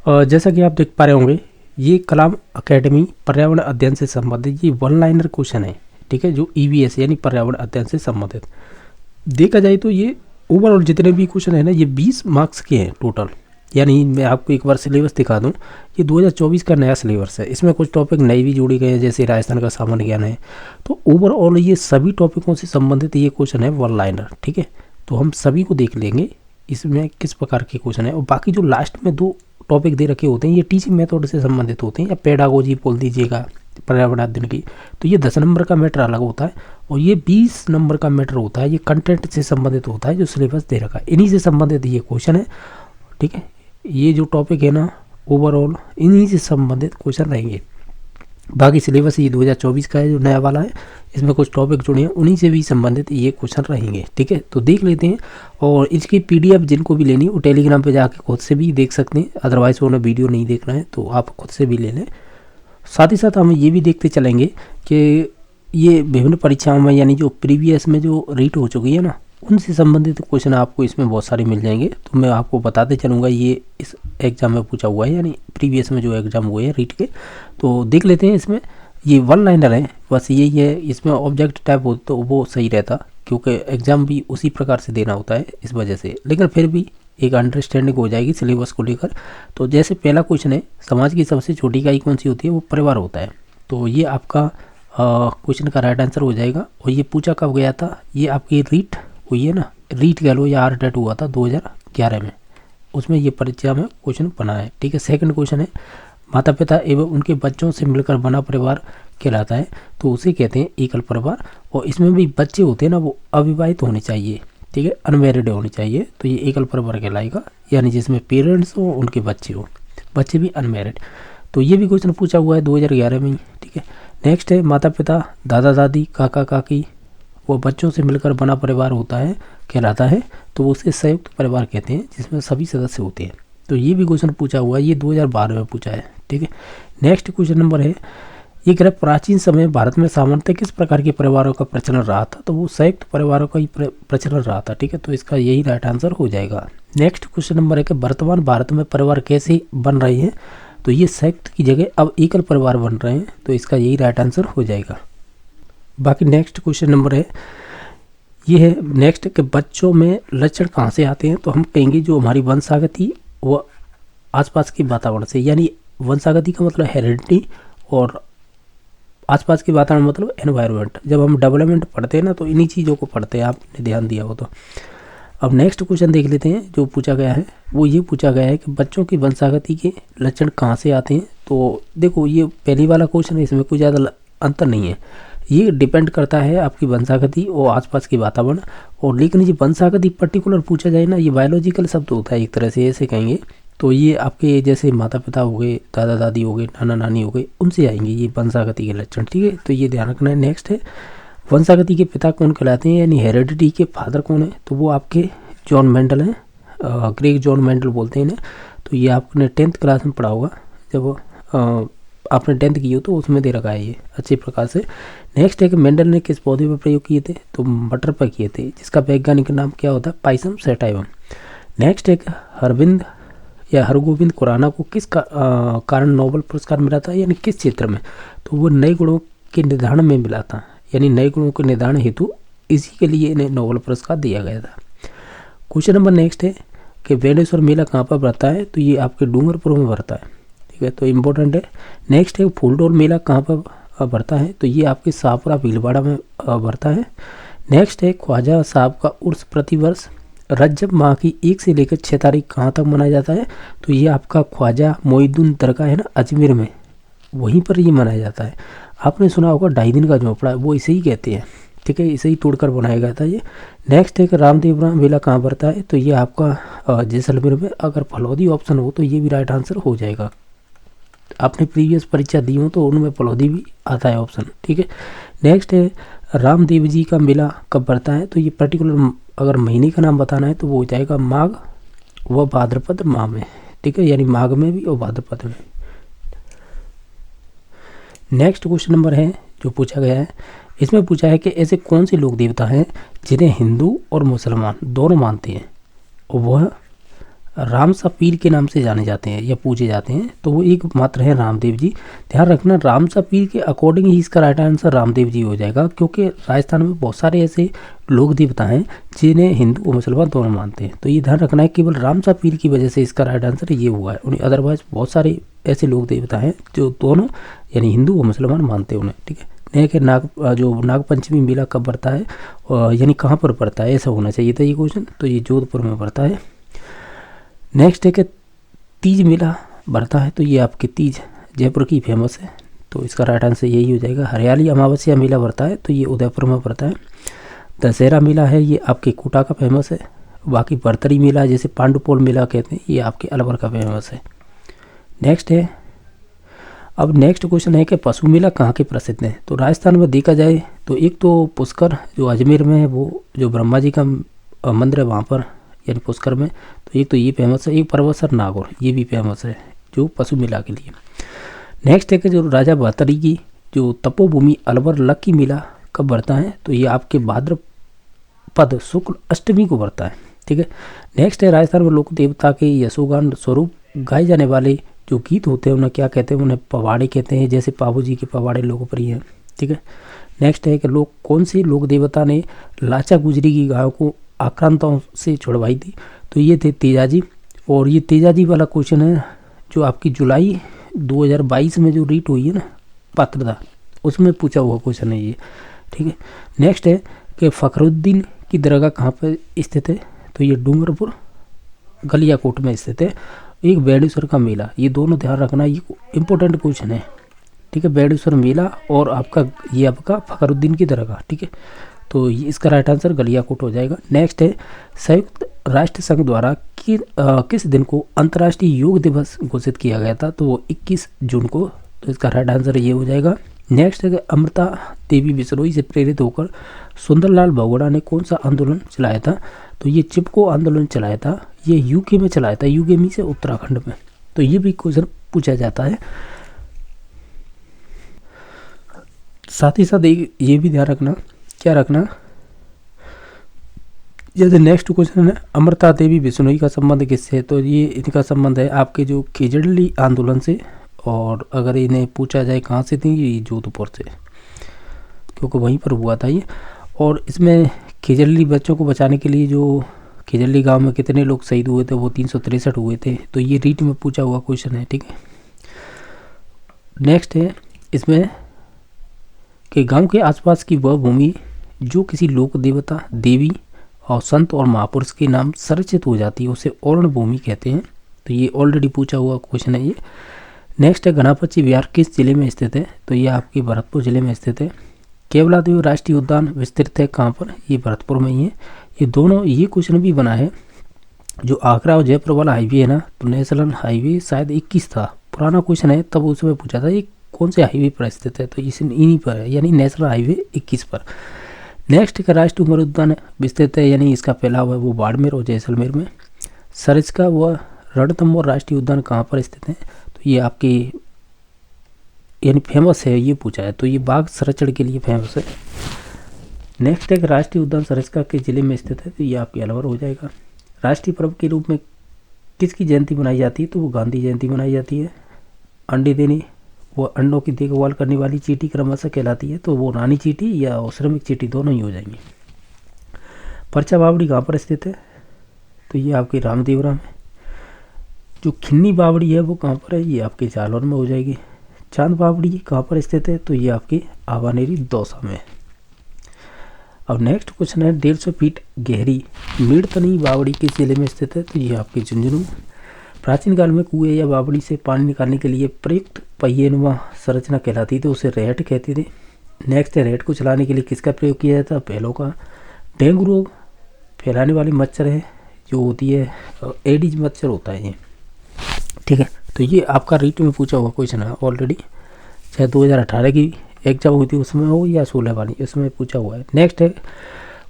जैसा कि आप देख पा रहे होंगे, ये कलाम अकेडमी पर्यावरण अध्ययन से संबंधित ये वन लाइनर क्वेश्चन है, ठीक है, जो ईवीएस यानी पर्यावरण अध्ययन से संबंधित। देखा जाए तो ये ओवरऑल जितने भी क्वेश्चन है ना, ये 20 मार्क्स के हैं टोटल। यानी मैं आपको एक बार सिलेबस दिखा दूं, ये 2024 का नया सिलेबस है। इसमें कुछ टॉपिक नए भी जोड़े गए हैं, जैसे राजस्थान का सामान्य ज्ञान है। तो ओवरऑल ये सभी टॉपिकों से संबंधित ये क्वेश्चन है वन लाइनर, ठीक है। तो हम सभी को देख लेंगे इसमें किस प्रकार के क्वेश्चन है। और बाकी जो लास्ट में 2 टॉपिक दे रखे होते हैं, ये टीचिंग मेथड से संबंधित होते हैं, या पेडागोजी बोल दीजिएगा पर्यावरण अध्ययन की। तो ये 10 नंबर का मैटर अलग होता है, और ये 20 नंबर का मैटर होता है, ये कंटेंट से संबंधित होता है जो सिलेबस दे रखा है। इन्हीं से संबंधित ये क्वेश्चन है, ठीक है। ये जो टॉपिक है ना, ओवरऑल इन्हीं से संबंधित क्वेश्चन रहेंगे। बाकी सिलेबस ये 2024 का है जो नया वाला है, इसमें कुछ टॉपिक जुड़े हैं, उन्हीं से भी संबंधित ये क्वेश्चन रहेंगे, ठीक है। तो देख लेते हैं। और इसकी पीडीएफ जिनको भी लेनी है वो टेलीग्राम पे जाके खुद से भी देख सकते हैं, अदरवाइज उन्हें वीडियो नहीं देखना है तो आप खुद से भी ले लें। साथ ही साथ हम ये भी देखते चलेंगे कि ये विभिन्न परीक्षाओं में, यानी जो प्रीवियस में जो रीट हो चुकी है ना, उनसे संबंधित क्वेश्चन आपको इसमें बहुत सारे मिल जाएंगे। तो मैं आपको बताते चलूँगा, ये इस एग्ज़ाम में पूछा हुआ है, यानी प्रीवियस में जो एग्ज़ाम हुए हैं रीट के। तो देख लेते हैं। इसमें ये वन लाइनर है, बस यही है। इसमें ऑब्जेक्ट टाइप हो तो वो सही रहता, क्योंकि एग्ज़ाम भी उसी प्रकार से देना होता है इस वजह से। लेकिन फिर भी एक अंडरस्टैंडिंग हो जाएगी सिलेबस को लेकर। तो जैसे पहला क्वेश्चन है, समाज की सबसे छोटी इकाई कौन सी होती है? वो परिवार होता है। तो ये आपका क्वेश्चन का राइट आंसर हो जाएगा। और ये पूछा कब गया था? ये आपकी रीट हुई है ना, रीट कह लो या आरटेट हुआ था 2011 में, उसमें ये परीक्षा में क्वेश्चन बना है, ठीक है। सेकंड क्वेश्चन है, माता पिता एवं उनके बच्चों से मिलकर बना परिवार कहलाता है, तो उसे कहते हैं एकल परिवार। और इसमें भी बच्चे होते हैं ना, वो अविवाहित होने चाहिए, ठीक है, अनमैरिड होने चाहिए, तो ये एकल परिवार कहलाएगा। यानी जिसमें पेरेंट्स हो, उनके बच्चे हो, बच्चे भी अनमैरिड। तो ये भी क्वेश्चन पूछा हुआ है 2011 में ही, ठीक है। नेक्स्ट है, माता पिता, दादा दादी, काका काकी, वो बच्चों से मिलकर बना परिवार होता है कहलाता है, तो उसे संयुक्त परिवार कहते हैं, जिसमें सभी सदस्य होते हैं। तो ये भी क्वेश्चन पूछा हुआ है, ये 2012 में पूछा है, ठीक है। नेक्स्ट क्वेश्चन नंबर है, ये कह प्राचीन समय भारत में सामान्यतः किस प्रकार के परिवारों का प्रचलन रहा था? तो वो संयुक्त परिवारों का ही प्रचलन रहा था, ठीक है। तो इसका यही राइट आंसर हो जाएगा। नेक्स्ट क्वेश्चन नंबर है कि वर्तमान भारत में परिवार कैसे बन रहे हैं? तो ये संयुक्त की जगह अब एकल परिवार बन रहे हैं, तो इसका यही राइट आंसर हो जाएगा। बाकी नेक्स्ट क्वेश्चन नंबर है, ये है नेक्स्ट कि बच्चों में लक्षण कहाँ से आते हैं? तो हम कहेंगे जो हमारी वंशागति व आसपास के वातावरण से, यानी वंशागति का मतलब हेरिडिटी, और आसपास के वातावरण मतलब एनवायरनमेंट। जब हम डेवलपमेंट पढ़ते हैं ना, तो इन्हीं चीज़ों को पढ़ते हैं, आपने ध्यान दिया हो तो। अब नेक्स्ट क्वेश्चन देख लेते हैं जो पूछा गया है। वो ये पूछा गया है कि बच्चों की वंशागति के लक्षण कहाँ से आते हैं? तो देखो, ये पहली वाला क्वेश्चन है, इसमें कोई ज़्यादा अंतर नहीं है। ये डिपेंड करता है आपकी वंशागति और आसपास के वातावरण। और लेकिन ये वंशागति पर्टिकुलर पूछा जाए ना, ये बायोलॉजिकल शब्द होता है एक तरह से, ऐसे कहेंगे। तो ये आपके जैसे माता पिता हो गए, दादा दादी हो गए, नाना नानी हो गए, उनसे आएंगे ये वंशागति के लक्षण, ठीक है। तो ये ध्यान रखना है। नेक्स्ट है, वंशागति के पिता कौन कहलाते हैं, यानी हेरिडिटी के फादर कौन है? तो वो आपके जॉन मेंडल हैं, ग्रेग जॉन मेंडल बोलते हैं इन्हें। तो ये आपने 10th क्लास में पढ़ा होगा, जब आपने 10th की हो तो उसमें दे रखा है ये अच्छे प्रकार से। नेक्स्ट है कि मेंडल ने किस पौधे पर प्रयोग किए थे? तो मटर पर किए थे, जिसका वैज्ञानिक नाम क्या होता है? पाइसम सैटाइवम। नेक्स्ट है कि हरविंद या हरगोविंद खुराना को किस कारण नोबेल पुरस्कार मिला था, यानी किस क्षेत्र में? तो वो नए गुणों के निर्धारण में मिला था, यानी नए गुणों के निर्धारण हेतु इसी के लिए इन्हें नोबेल पुरस्कार दिया गया था। क्वेश्चन नंबर नेक्स्ट है कि बेणेश्वर मेला कहाँ पर भरता है? तो ये आपके डूंगरपुर में भरता है, ठीक है, तो इम्पोर्टेंट है। नेक्स्ट है, फूलडोल मेला कहाँ पर भरता है? तो ये आपके शाहपुरा भीलवाड़ा में भरता है। नेक्स्ट है, ख्वाजा साहब का उर्स प्रतिवर्ष रजब माह की 1 से लेकर 6 तारीख कहाँ तक मनाया जाता है? तो ये आपका ख्वाजा मोइनुद्दीन दरगाह है ना अजमेर में, वहीं पर ये मनाया जाता है। आपने सुना होगा 2.5 दिन का झोंपड़ा, वो इसे ही कहते हैं, ठीक है, इसे ही तोड़कर बनाया गया था ये। नेक्स्ट है कि रामदेवराम मेला कहाँ भरता है? तो ये आपका जैसलमेर में। अगर फलौदी ऑप्शन हो तो ये भी राइट आंसर हो जाएगा। आपने प्रीवियस परीक्षा दी हो तो उनमें फलौदी भी आता है ऑप्शन, ठीक है। नेक्स्ट है, रामदेव जी का मेला कब भरता है? तो ये पर्टिकुलर अगर महीने का नाम बताना है तो वो हो जाएगा माघ व भाद्रपद माह में, ठीक है, यानी माघ में भी और भाद्रपद में। नेक्स्ट क्वेश्चन नंबर है जो पूछा गया है, इसमें पूछा है कि ऐसे कौन से लोक देवता हैं जिन्हें हिंदू और मुसलमान दोनों मानते हैं? और वह रामसा पीर के नाम से जाने जाते हैं या पूजे जाते हैं, तो वो एक मात्र है रामदेव जी। ध्यान रखना, रामसा पीर के अकॉर्डिंग ही इसका राइट आंसर रामदेव जी हो जाएगा, क्योंकि राजस्थान में बहुत सारे ऐसे लोक देवता हैं जिन्हें हिंदू और मुसलमान दोनों मानते हैं। तो ये ध्यान रखना है, केवल रामसा पीर की वजह से इसका राइट आंसर ये हुआ है, उन्हें अदरवाइज बहुत सारे ऐसे लोक देवता हैं जो दोनों यानी हिंदू और मुसलमान मानते हैं उन्हें, ठीक है। नेक्स्ट जो नागपंचमी मेला कब पड़ता है यानी कहाँ पर पड़ता है, ऐसा होना चाहिए था ये क्वेश्चन। तो ये जोधपुर में पड़ता है। नेक्स्ट है कि तीज मेला बढ़ता है, तो ये आपके तीज जयपुर की फेमस है, तो इसका राइट आंसर यही हो जाएगा। हरियाली अमावस्या मेला बढ़ता है, तो ये उदयपुर में पड़ता है। दशहरा मेला है, ये आपके कोटा का फेमस है। बाकी बरतरी मेला जैसे पांडुपोल मेला कहते हैं, ये आपके अलवर का फेमस है। नेक्स्ट है, अब नेक्स्ट क्वेश्चन है कि पशु मेला कहाँ के प्रसिद्ध हैं। तो राजस्थान में देखा जाए तो एक तो पुष्कर जो अजमेर में है, वो जो ब्रह्मा जी का मंदिर है वहाँ पर यानी पुष्कर में, तो एक तो ये फेमस है। एक पर्वतसर नागौर, ये भी फेमस है जो पशु मेला के लिए। नेक्स्ट है कि जो राजा बहतरी की जो तपोभूमि अलवर लक्की मेला कब बढ़ता है, तो ये आपके भाद्रपद शुक्ल अष्टमी को बढ़ता है, ठीक है। नेक्स्ट है, राजस्थान में लोक देवता के यशोगान स्वरूप गाए जाने वाले जो गीत होते हैं उन्हें क्या कहते हैं, उन्हें पवाड़े कहते हैं, जैसे पाबू जी के पवाड़े लोकप्रिय हैं, ठीक है। नेक्स्ट है कि लोग कौन से लोक देवता ने लाचा गुजरी की गायों को आक्रांताओं से छुड़वाई थी, तो ये थे तेजाजी। और ये तेजाजी वाला क्वेश्चन है जो आपकी जुलाई 2022 में जो रीट हुई है ना पात्रता, उसमें पूछा हुआ क्वेश्चन है ये, ठीक है। नेक्स्ट है कि फखरुद्दीन की दरगाह कहाँ पर स्थित है, तो ये डूंगरपुर गलियाकोट में स्थित है। एक बेड़ेश्वर का मेला, ये दोनों ध्यान रखना, ये इंपॉर्टेंट क्वेश्चन है, ठीक है। बेड़ेश्वर मेला और आपका फखरुद्दीन की दरगाह, ठीक है। तो इसका राइट आंसर गलियाकोट हो जाएगा। नेक्स्ट है, संयुक्त राष्ट्र संघ द्वारा किस दिन को अंतर्राष्ट्रीय योग दिवस घोषित किया गया था, तो वो 21 जून को, तो इसका राइट आंसर ये हो जाएगा। नेक्स्ट है कि अमृता देवी विश्नोई से प्रेरित होकर सुंदरलाल बहुगुणा ने कौन सा आंदोलन चलाया था, तो ये चिपको आंदोलन चलाया था, ये यूके में चलाया था, यूके से उत्तराखंड में। तो ये भी क्वेश्चन पूछा जाता है। साथ ही साथ ये भी ध्यान रखना, क्या रखना, जैसे नेक्स्ट क्वेश्चन है अमृता देवी विश्नोई का संबंध किससे है, तो ये इनका संबंध है आपके जो खेजड़ी आंदोलन से, और अगर इन्हें पूछा जाए कहाँ से थी, ये जोधपुर से, क्योंकि वहीं पर हुआ था ये। और इसमें खेजड़ी बच्चों को बचाने के लिए जो खेजड़ी गांव में कितने लोग शहीद हुए थे, वो 363 हुए थे, तो ये रीट में पूछा हुआ क्वेश्चन है, ठीक है। नेक्स्ट है इसमें कि गांव के आसपास की वह भूमि जो किसी लोक देवता, देवी और संत और महापुरुष के नाम संरक्षित हो जाती है, उसे औरण भूमि कहते हैं, तो ये ऑलरेडी पूछा हुआ क्वेश्चन है ये। नेक्स्ट है, घनापच्ची विहार किस जिले में स्थित है, तो ये आपके भरतपुर जिले में स्थित है। केवलादेव राष्ट्रीय उद्यान विस्तृत है कहाँ पर, ये भरतपुर में ही है। ये दोनों, ये क्वेश्चन भी बना है जो आगरा और जयपुर वाला हाईवे है ना, तो नेशनल हाईवे शायद 21 था, पुराना क्वेश्चन है, तब उसमें पूछा था ये कौन से हाईवे पर स्थित है, तो इन्हीं पर है, यानी नेशनल हाईवे 21 पर। नेक्स्ट का राष्ट्रीय उमर उद्यान विस्तृत है, यानी इसका फैलाव है वो बाड़मेर और जैसलमेर में। सरिस्का व रणथंभौर राष्ट्रीय उद्यान कहाँ पर स्थित है, तो ये आपके यानी फेमस है, ये पूछा है, तो ये बाघ संरक्षण के लिए फेमस है। नेक्स्ट है राष्ट्रीय उद्यान सरिस्का के जिले में स्थित है, तो ये आपके अलवर हो जाएगा। राष्ट्रीय पर्व के रूप में किसकी जयंती मनाई जाती है, तो वो गांधी जयंती मनाई जाती है। अंडे देने वो अंडों की देखभाल करने वाली चींटी क्रमशः कहलाती है, तो वो रानी चींटी या श्रमिक चींटी दोनों ही हो जाएंगी। पर्चा बावड़ी कहाँ पर स्थित है, तो ये आपके रामदेवरा में। जो खिन्नी बावड़ी है वो कहाँ पर है, ये आपके जालौर में हो जाएगी। चांद बावड़ी कहाँ पर स्थित है, तो ये आपके आवानेरी दौसा में। अब नेक्स्ट क्वेश्चन है 150 फीट गहरी मीड़तनी बावड़ी किस जिले में स्थित है, तो ये आपके झुंझुनू। प्राचीन काल में कुएं या बावड़ी से पानी निकालने के लिए प्रयुक्त पहिएनुमा संरचना कहलाती थी, उसे रेहट कहते थे। नेक्स्ट है, रेहट को चलाने के लिए किसका प्रयोग किया जाता है, बैलों का। डेंगू रोग फैलाने वाली मच्छर है जो होती है एडिज मच्छर होता है ये, ठीक है। तो ये आपका रीट में पूछा हुआ क्वेश्चन है ऑलरेडी, चाहे 2018 की एग्जाम हुई थी उसमें हो या 16 वाली, इसमें पूछा हुआ है। नेक्स्ट है,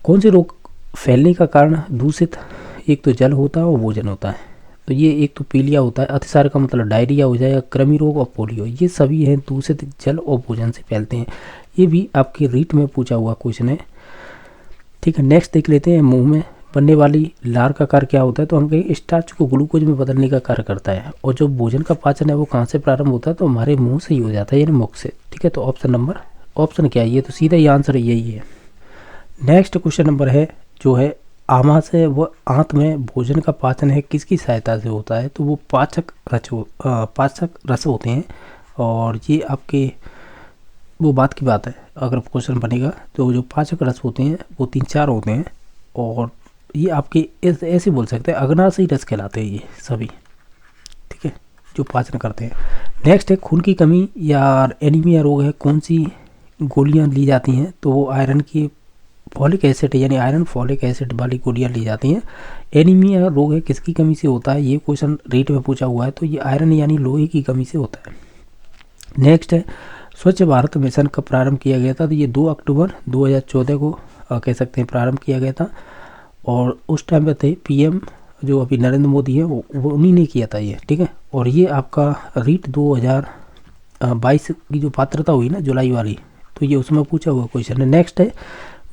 कौन से रोग फैलने का कारण दूषित एक तो जल होता है और भोजन होता है, तो ये एक तो पीलिया होता है, अतिसार का मतलब डायरिया हो जाएगा, कृमि रोग और पोलियो, ये सभी हैं दूषित जल और भोजन से फैलते हैं। ये भी आपके रीट में पूछा हुआ क्वेश्चन है, ठीक है। नेक्स्ट देख लेते हैं, मुंह में बनने वाली लार का कार्य क्या होता है, तो हम कहेंगे स्टार्च को ग्लूकोज में बदलने का कार्य करता है। और जो भोजन का पाचन है वो कहाँ से प्रारंभ होता है, तो हमारे मुंह से ही हो जाता है, यानी मुख से। ठीक है, तो ऑप्शन क्या है, ये तो सीधा ही आंसर यही है। नेक्स्ट क्वेश्चन नंबर है जो है आमाशय व आंत में भोजन का पाचन है किसकी सहायता से होता है, तो वो पाचक रस होते हैं। और ये आपके वो बात की बात है, अगर क्वेश्चन बनेगा तो जो पाचक रस होते हैं वो 3-4 होते हैं, और ये आपके ऐसे बोल सकते हैं अग्नाशयी रस कहलाते हैं ये सभी। ठीक है, जो पाचन करते हैं। नेक्स्ट है खून की कमी या एनीमिया रोग है, कौन सी गोलियां ली जाती हैं, तो वो आयरन की फॉलिक एसिड यानी आयरन फॉलिक एसिड वाली गोलियां ली जाती हैं। एनीमिया रोग है किसकी कमी से होता है, ये क्वेश्चन रीट में पूछा हुआ है, तो ये आयरन यानी लोहे की कमी से होता है। नेक्स्ट है स्वच्छ भारत मिशन कब प्रारंभ किया गया था, तो ये 2 अक्टूबर 2014 को कह सकते हैं प्रारंभ किया गया था। और उस टाइम पे थे पीएम जो अभी नरेंद्र मोदी है वो उन्हीं ने किया था ये। ठीक है, और ये आपका रीट 2022 की जो पात्रता हुई ना जुलाई वाली, तो ये उसमें पूछा हुआ क्वेश्चन है। नेक्स्ट है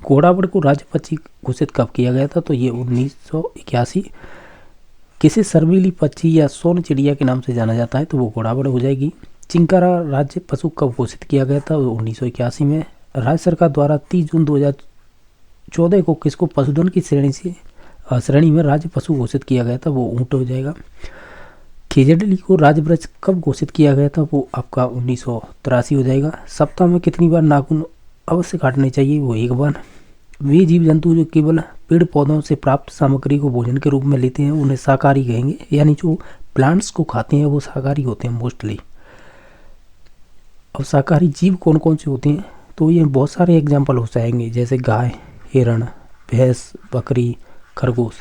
घोड़ावड़ को राज्य पक्षी घोषित कब किया गया था, तो ये 1981। किसे शर्मीली पक्षी या सोन चिड़िया के नाम से जाना जाता है, तो वो घोड़ावड़ हो जाएगी। चिंकारा राज्य पशु कब घोषित किया गया था, 1981 में। राज्य सरकार द्वारा 30 जून 2014 को किसको पशुधन की श्रेणी में राज्य पशु घोषित किया गया था, वो ऊँट हो जाएगा। खेजड़ली को राज्य वृक्ष कब घोषित किया गया था, वो आपका 1983 हो जाएगा। सप्ताह में कितनी बार नाखून अवश्य काटने चाहिए, वो 1 बार। वे जीव जंतु जो केवल पेड़ पौधों से प्राप्त सामग्री को भोजन के रूप में लेते हैं उन्हें शाकाहारी कहेंगे, यानी जो प्लांट्स को खाते हैं वो शाकाहारी होते हैं मोस्टली। और शाकाहारी जीव कौन कौन से होते हैं, तो ये बहुत सारे एग्जाम्पल हो जाएंगे, जैसे गाय, हिरण, भैंस, बकरी, खरगोश।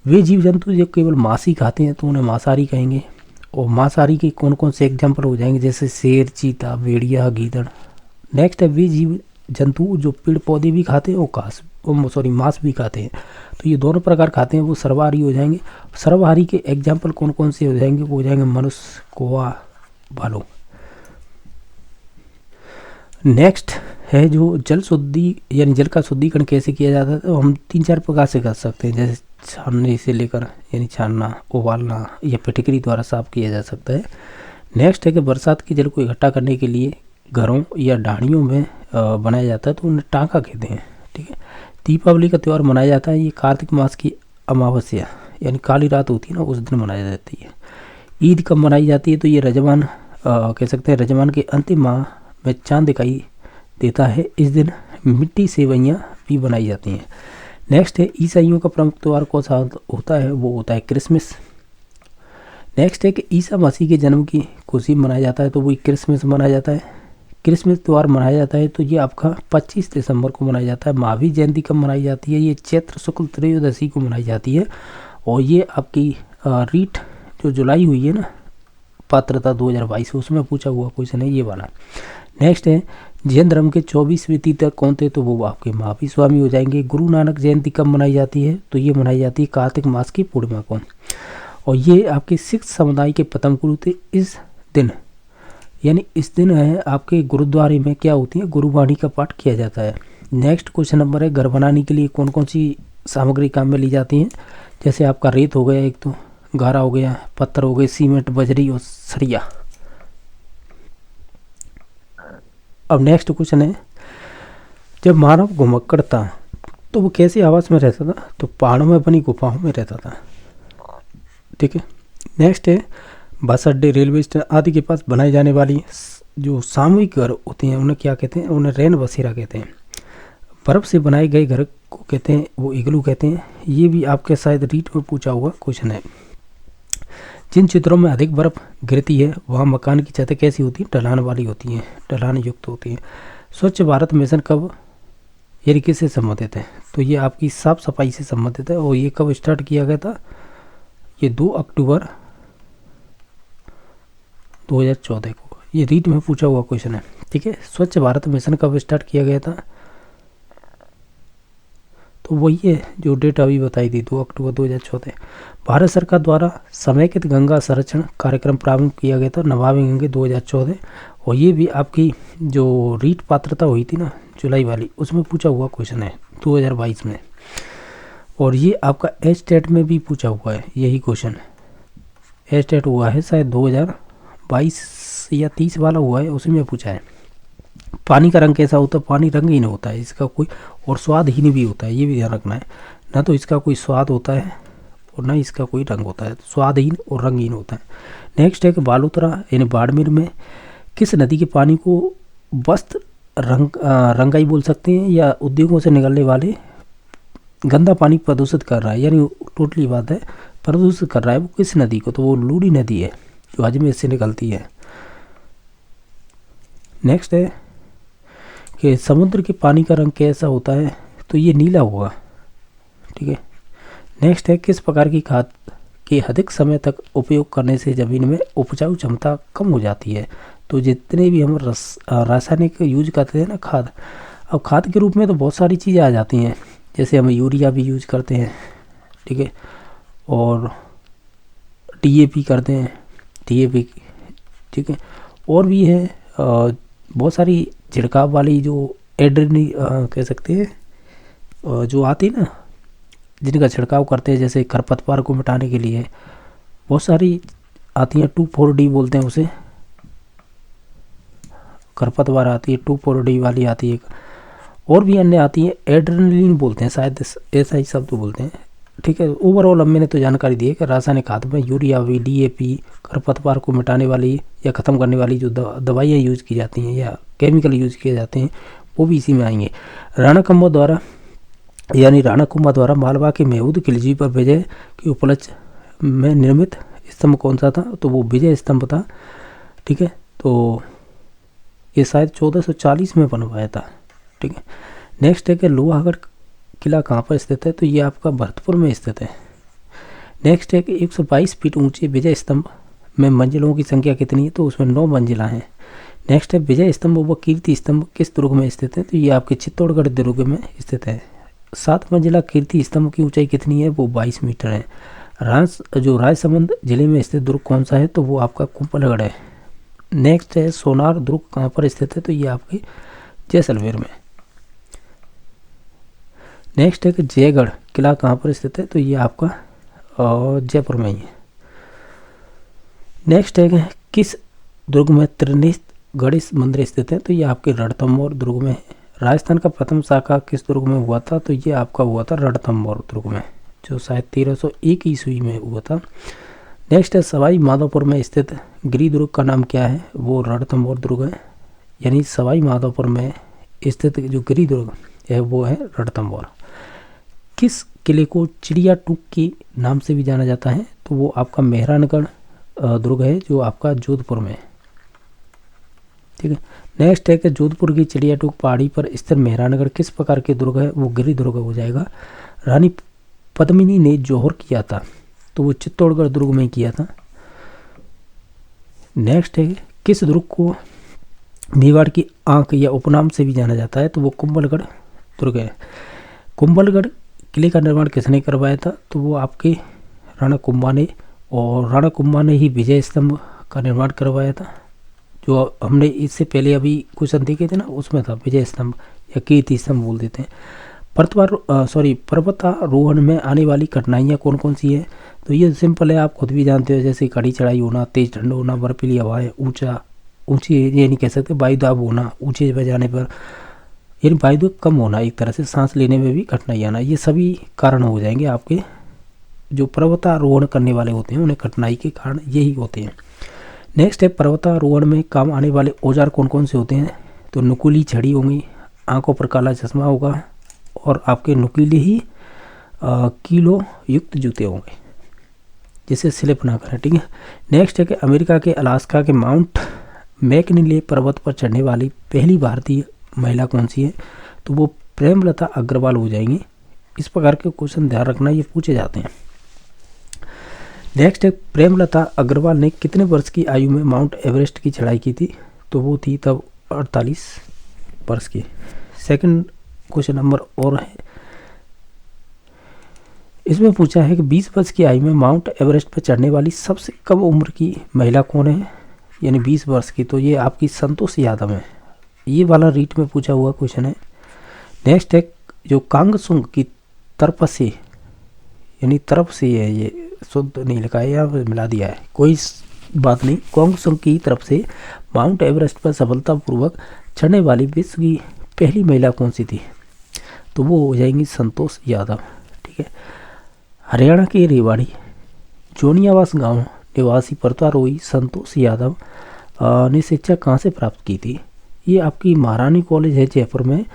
वे जीव जंतु जो केवल मांस ही खाते हैं तो उन्हें मांसाहारी कहेंगे। और मांसाहारी के कौन कौन से एग्जाम्पल हो जाएंगे, जैसे शेर, चीता, भेड़िया, गीदड़। नेक्स्ट है वे जीव जंतु जो पेड़ पौधे भी खाते हैं और मांस भी खाते हैं, तो ये दोनों प्रकार खाते हैं, वो सर्वाहारी हो जाएंगे। सर्वाहारी के एग्जाम्पल कौन कौन से हो जाएंगे, वो हो जाएंगे मनुष्य, कौवा, भालू। नेक्स्ट है जो जल शुद्धि यानी जल का शुद्धिकरण कैसे किया जाता है, तो हम 3-4 प्रकार से कर सकते हैं, जैसे छानने से लेकर यानी छानना, उबालना या फिटकरी द्वारा साफ किया जा सकता है। नेक्स्ट है कि बरसात के जल को इकट्ठा करने के लिए घरों या ढाणियों में बनाया जाता है, तो उन्हें टाँका कहते हैं। ठीक है, दीपावली का त्यौहार मनाया जाता है, ये कार्तिक मास की अमावस्या यानी काली रात होती है ना, उस दिन मनाई जाती है। ईद कब मनाई जाती है, तो ये रजवान कह सकते हैं रजवान के अंतिम माह में चांद दिखाई देता है, इस दिन मिट्टी सेवइयाँ भी बनाई जाती हैं। नेक्स्ट है ईसाइयों का प्रमुख त्यौहार कौन सा होता है, वो होता है क्रिसमस। नेक्स्ट है कि ईसा मसीह के जन्म की खुशी मनाया जाता है, तो वही क्रिसमस मनाया जाता है। क्रिसमस त्यौहार मनाया जाता है तो ये आपका 25 दिसंबर को मनाया जाता है। महावीर जयंती कब मनाई जाती है, ये चैत्र शुक्ल त्रयोदशी को मनाई जाती है। और ये आपकी रीट जो जुलाई हुई है ना पात्रता 2022, उसमें पूछा हुआ क्वेश्चन है ये वाला। नेक्स्ट है जैन धर्म के 24वें तीर्थंकर कौन थे, तो वो आपके महावीर स्वामी हो जाएंगे। गुरु नानक जयंती कब मनाई जाती है, तो ये मनाई जाती है कार्तिक मास की पूर्णिमा को। और ये आपके सिख समुदाय के प्रथम गुरु थे। इस दिन यानी इस दिन है आपके गुरुद्वारे में क्या होती है, गुरुवाणी का पाठ किया जाता है। नेक्स्ट क्वेश्चन नंबर है घर बनाने के लिए कौन कौन सी सामग्री काम में ली जाती हैं, जैसे आपका रेत हो गया, एक तो गारा हो गया, पत्थर हो गए, सीमेंट, बजरी और सरिया। अब नेक्स्ट क्वेश्चन है जब मानव घुमक्कड़ था तो वो कैसे आवास में रहता था, तो पहाड़ों में बनी गुफाओं में रहता था। ठीक है, नेक्स्ट है बस अड्डे, रेलवे स्टेशन आदि के पास बनाई जाने वाली जो सामूहिक घर होते हैं उन्हें क्या कहते हैं, उन्हें रैन बसेरा कहते हैं। बर्फ़ से बनाए गए घर को कहते हैं वो इग्लू कहते हैं। ये भी आपके शायद रीट में पूछा हुआ क्वेश्चन है। जिन क्षेत्रों में अधिक बर्फ़ गिरती है वहाँ मकान की छतें कैसी होती हैं, ढलान वाली होती हैं, ढलान युक्त होती हैं। स्वच्छ भारत मिशन कब यानी किससे संबंधित है, तो ये आपकी साफ सफाई से संबंधित है। और ये कब स्टार्ट किया गया था, ये 2 अक्टूबर 2014 को। ये रीट में पूछा हुआ क्वेश्चन है। ठीक है, स्वच्छ भारत मिशन कब स्टार्ट किया गया था, तो वही है जो डेट अभी बताई थी, 2 अक्टूबर 2014। भारत सरकार द्वारा समेकित गंगा संरक्षण कार्यक्रम प्रारंभ किया गया था, नमामि गंगे 2014। और ये भी आपकी जो रीट पात्रता हुई थी ना जुलाई वाली, उसमें पूछा हुआ क्वेश्चन है 2022 में। और ये आपका एस्टेट में भी पूछा हुआ है यही क्वेश्चन। एस्टेट हुआ है शायद 2022 या 30 वाला हुआ है, उसी में पूछा है। पानी का रंग कैसा होता है? पानी रंगहीन होता है इसका कोई, और स्वादहीन भी होता है, ये भी ध्यान रखना है। ना तो इसका कोई स्वाद होता है और ना इसका कोई रंग होता है, स्वादहीन और रंगहीन होता है। नेक्स्ट है कि बालोतरा यानी बाड़मेर में किस नदी के पानी को वस्त्र रंगाई बोल सकते हैं, या उद्योगों से निकलने वाले गंदा पानी प्रदूषित कर रहा है, यानी टोटली बात है प्रदूषित कर रहा है वो किस नदी को? तो वो लूनी नदी है जो अजमेर से निकलती है। नेक्स्ट है कि समुद्र के पानी का रंग कैसा होता है? तो ये नीला होगा, ठीक है। नेक्स्ट है किस प्रकार की खाद के अधिक समय तक उपयोग करने से ज़मीन में उपजाऊ क्षमता कम हो जाती है? तो जितने भी हम रासायनिक यूज करते हैं ना खाद, अब खाद के रूप में तो बहुत सारी चीज़ें आ जाती हैं, जैसे हम यूरिया भी यूज करते हैं, ठीक है, और DAP करते हैं, DAP, ठीक है, और भी है बहुत सारी छिड़काव वाली जो एड्रेनी कह सकते हैं जो आती है ना, जिनका छिड़काव करते हैं, जैसे खरपतवार को मिटाने के लिए बहुत सारी आती हैं, 2,4-D बोलते हैं उसे, खरपतवार आती है 2,4-D वाली आती है, और भी अन्य आती है, एड्रेनलिन बोलते हैं शायद, ऐसा ही शब्द बोलते हैं, ठीक है। ओवरऑल अब मैंने तो जानकारी दी है कि रासायनिक खाद में यूरिया भी, DAP, खरपतवार को मिटाने वाली या ख़त्म करने वाली जो दवाइयाँ यूज़ की जाती हैं या केमिकल यूज़ किए जाते हैं वो भी इसी में आएंगे। राणा कुंभा द्वारा मालवा के महमूद खिलजी पर विजय के उपलक्ष्य में निर्मित स्तंभ कौन सा था? तो वो विजय स्तंभ था, ठीक है। तो ये शायद 1440 में बनवाया था, ठीक है। नेक्स्ट है कि लोहागढ़ किला कहाँ पर स्थित है? तो ये आपका भरतपुर में स्थित है। नेक्स्ट है कि 122 फीट ऊंचे विजय स्तंभ में मंजिलों की संख्या कितनी है? तो उसमें 9 मंजिला हैं। नेक्स्ट है विजय स्तंभ व कीर्ति स्तंभ किस दुर्ग में स्थित है? तो ये आपके चित्तौड़गढ़ दुर्ग में स्थित है। 7 मंजिला कीर्ति स्तंभ की ऊंचाई कितनी है? वो 22 मीटर है। राजसमंद जिले में स्थित दुर्ग कौन सा है? तो वो आपका कुंभलगढ़ है। नेक्स्ट है सोनार दुर्ग कहाँ पर स्थित है? तो ये आपके जैसलमेर में। नेक्स्ट है कि जयगढ़ किला कहाँ पर स्थित है? तो ये आपका जयपुर में ही है। नेक्स्ट है कि किस दुर्ग में त्रिनेत्र गणेश मंदिर स्थित है? तो ये आपके रणथंभौर दुर्ग में है। राजस्थान का प्रथम शाखा किस दुर्ग में हुआ था? तो ये आपका हुआ था रणथंभौर दुर्ग में, जो शायद 1301 ईस्वी में हुआ था। नेक्स्ट है सवाई माधोपुर में स्थित गिरि दुर्ग का नाम क्या है? वो रणथंभौर दुर्ग है, यानी सवाई माधोपुर में स्थित जो गिरि दुर्ग है वो है रणथंभौर। किस किले को चिड़िया टूक के नाम से भी जाना जाता है? तो वो आपका मेहरानगढ़ दुर्ग है, जो आपका जोधपुर में है, ठीक है। नेक्स्ट है कि जोधपुर की चिड़िया टूक पहाड़ी पर स्थित मेहरानगढ़ किस प्रकार के दुर्ग है? वो गिरि दुर्ग हो जाएगा। रानी पद्मिनी ने जौहर किया था, तो वो चित्तौड़गढ़ दुर्ग में किया था। नेक्स्ट है किस दुर्ग को मेवाड़ की आंख या उपनाम से भी जाना जाता है? तो वो कुंभलगढ़ दुर्ग है। कुंभलगढ़ किले का निर्माण किसने करवाया था? तो वो आपके राणा कुंभा ने, और राणा कुंभा ने ही विजय स्तंभ का निर्माण करवाया था, जो हमने इससे पहले अभी क्वेश्चन देखे थे ना, उसमें था विजय स्तंभ या कीर्ति स्तंभ बोल देते हैं। पर्वतारोहण में आने वाली कठिनाइयाँ कौन कौन सी है? तो ये सिंपल है, आप खुद भी जानते हो, जैसे कड़ी चढ़ाई होना, तेज ठंड होना, बर्फीली हवाएं, ऊंची ये नहीं कह सकते वायुदाब होना ऊंचे जगह जाने पर, यानी वायुदाब कम होना, एक तरह से सांस लेने में भी कठिनाई आना, ये सभी कारण हो जाएंगे आपके जो पर्वतारोहण करने वाले होते हैं, उन्हें कठिनाई के कारण यही होते हैं। नेक्स्ट है पर्वतारोहण में काम आने वाले औजार कौन कौन से होते हैं? तो नुकीली छड़ी होंगी, आंखों पर काला चश्मा होगा, और आपके नुकीले ही कीलो युक्त जूते होंगे जिससे स्लिप ना करें, ठीक है। नेक्स्ट है कि अमेरिका के अलास्का के माउंट मैकनिले पर्वत पर चढ़ने वाली पहली भारतीय महिला कौन सी है? तो वो प्रेमलता अग्रवाल हो जाएंगी। इस प्रकार के क्वेश्चन ध्यान रखना, ये पूछे जाते हैं। नेक्स्ट है प्रेमलता अग्रवाल ने कितने वर्ष की आयु में माउंट एवरेस्ट की चढ़ाई की थी? तो वो थी तब 48 वर्ष की। सेकंड क्वेश्चन नंबर और है, इसमें पूछा है कि 20 वर्ष की आयु में माउंट एवरेस्ट पर चढ़ने वाली सबसे कम उम्र की महिला कौन है, यानी 20 वर्ष की? तो ये आपकी संतोष यादव है। ये वाला रीट में पूछा हुआ क्वेश्चन है। नेक्स्ट है जो कांगसुंग की तरफ से यानी तरफ से है, ये शुद्ध नहीं लिखा है, यहाँ पे मिला दिया है, कोई बात नहीं। क्वांगसुक की तरफ से माउंट एवरेस्ट पर सफलतापूर्वक चढ़ने वाली विश्व की पहली महिला कौन सी थी? तो वो हो जाएंगी संतोष यादव। ठीक है। हरियाणा के रेवाड़ी जोनियावास गांव निवासी पर्वतारोही संतोष यादव ने शिक्षा कहाँ से प्राप्त की थी? ये आपकी महारानी कॉलेज है जयपुर में।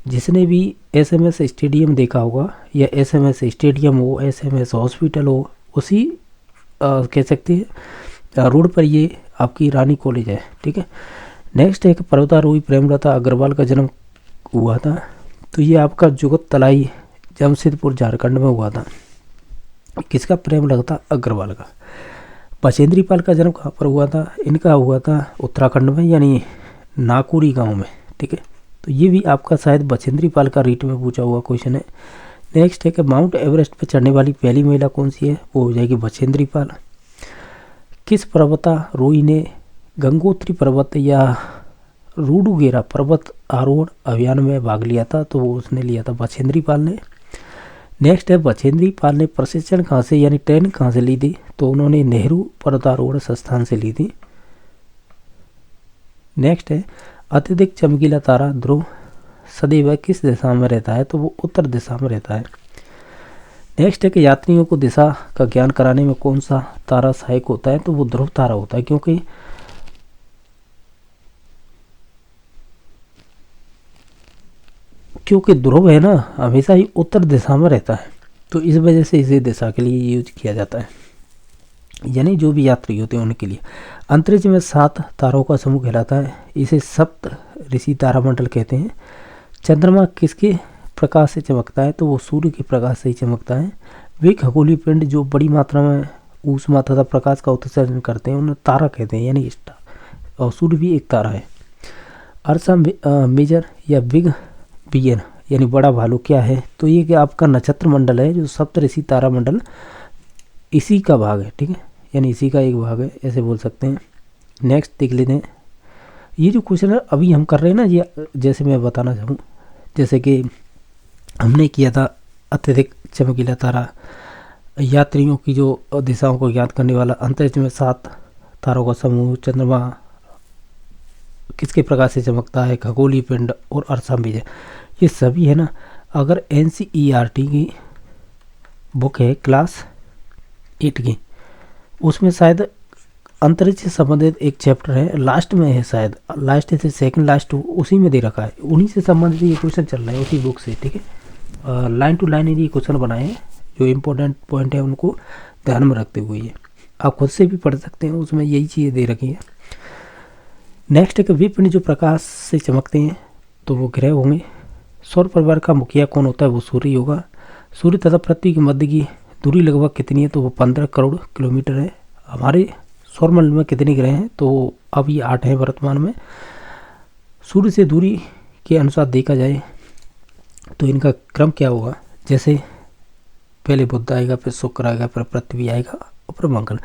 जिसने भी एसएमएस स्टेडियम देखा होगा, या एसएमएस स्टेडियम हो, एसएमएस हॉस्पिटल हो, उसी कह सकते हैं रोड पर ये आपकी रानी कॉलेज है। ठीक है। नेक्स्ट है कि पर्वतारोही प्रेमलता अग्रवाल का जन्म हुआ था। तो ये आपका जुगत तलाई जमशेदपुर झारखंड में हुआ था। किसका? प्रेमलता अग्रवाल का। बचेंद्री पाल का जन्म कहाँ पर हुआ था? इनका हुआ था उत्तराखंड में, यानी नाकुरी गांव में। ठीक है। तो ये भी आपका शायद बचेंद्री पाल का रीट में पूछा हुआ क्वेश्चन है। नेक्स्ट है कि माउंट एवरेस्ट पर चढ़ने वाली पहली महिला कौन सी है? वो हो जाएगी बचेंद्री पाल। किस पर्वतारोही ने गंगोत्री पर्वत या रूडुगेरा पर्वत आरोहण अभियान में भाग लिया था? तो वो उसने लिया था बचेंद्री पाल ने। नेक्स्ट है बचेंद्री पाल ने प्रशिक्षण कहाँ से यानी ट्रेनिंग कहाँ से ली थी? तो उन्होंने नेहरू पर्वतारोहण संस्थान से ली थी। नेक्स्ट है अत्यधिक चमकीला तारा ध्रुव सदैव किस दिशा में रहता है? तो वो उत्तर दिशा में रहता है। नेक्स्ट है कि यात्रियों को दिशा का ज्ञान कराने में कौन सा तारा सहायक होता है? तो वो ध्रुव तारा होता है, क्योंकि ध्रुव है ना हमेशा ही उत्तर दिशा में रहता है, तो इस वजह से इसे दिशा के लिए यूज किया जाता है, यानी जो भी यात्री होते हैं उनके लिए। अंतरिक्ष में 7 तारों का समूह कहलाता है, इसे सप्त ऋषि तारामंडल कहते हैं। चंद्रमा किसके प्रकाश से चमकता है? तो वो सूर्य के प्रकाश से ही चमकता है। वे खगोलीय पिंड जो बड़ी मात्रा में ऊष्मा तथा प्रकाश का उत्सर्जन करते हैं उन्हें तारा कहते हैं, यानी स्टार, और सूर्य भी एक तारा है। अर्सा मेजर या बिग बियर यानी बड़ा भालू क्या है? तो ये कि आपका नक्षत्र मंडल है, जो सप्तऋषि तारामंडल इसी का भाग है। ठीक है, यानी इसी का एक भाग है, ऐसे बोल सकते हैं। नेक्स्ट देख लेते हैं। ये जो क्वेश्चन है अभी हम कर रहे हैं ना, ये जैसे मैं बताना चाहूँ, जैसे कि हमने किया था अत्यधिक चमकीला तारा, यात्रियों की जो दिशाओं को ज्ञात करने वाला, अंतरिक्ष में 7 तारों का समूह, चंद्रमा किसके प्रकाश से चमकता है, खगोलीय पिंड और अर्सा मेजर, ये सभी है ना। अगर NCERT की बुक है क्लास 8 की, उसमें शायद अंतरिक्ष से संबंधित एक चैप्टर है, लास्ट में है शायद, लास्ट से सेकंड लास्ट उसी में दे रखा है, उन्हीं से संबंधित ये क्वेश्चन चल रहे हैं उसी बुक से। ठीक है, लाइन टू लाइन ये क्वेश्चन बनाए हैं, जो इम्पोर्टेंट पॉइंट है उनको ध्यान में रखते हुए ये आप खुद से भी पढ़ सकते हैं, उसमें यही चीज़ें दे रखी हैं। नेक्स्ट है कि वे पिंड जो प्रकाश से चमकते हैं तो वो ग्रह होंगे। सौर परिवार का मुखिया कौन होता है? वो सूर्य होगा। सूर्य तथा पृथ्वी के मध्य की दूरी लगभग कितनी है? तो वो 15 करोड़ किलोमीटर है। हमारे सौरमंडल में कितने ग्रह हैं? तो अब ये 8 हैं वर्तमान में। सूर्य से दूरी के अनुसार देखा जाए तो इनका क्रम क्या होगा? जैसे पहले बुध आएगा, फिर शुक्र आएगा, फिर पृथ्वी आएगा और फिर मंगल।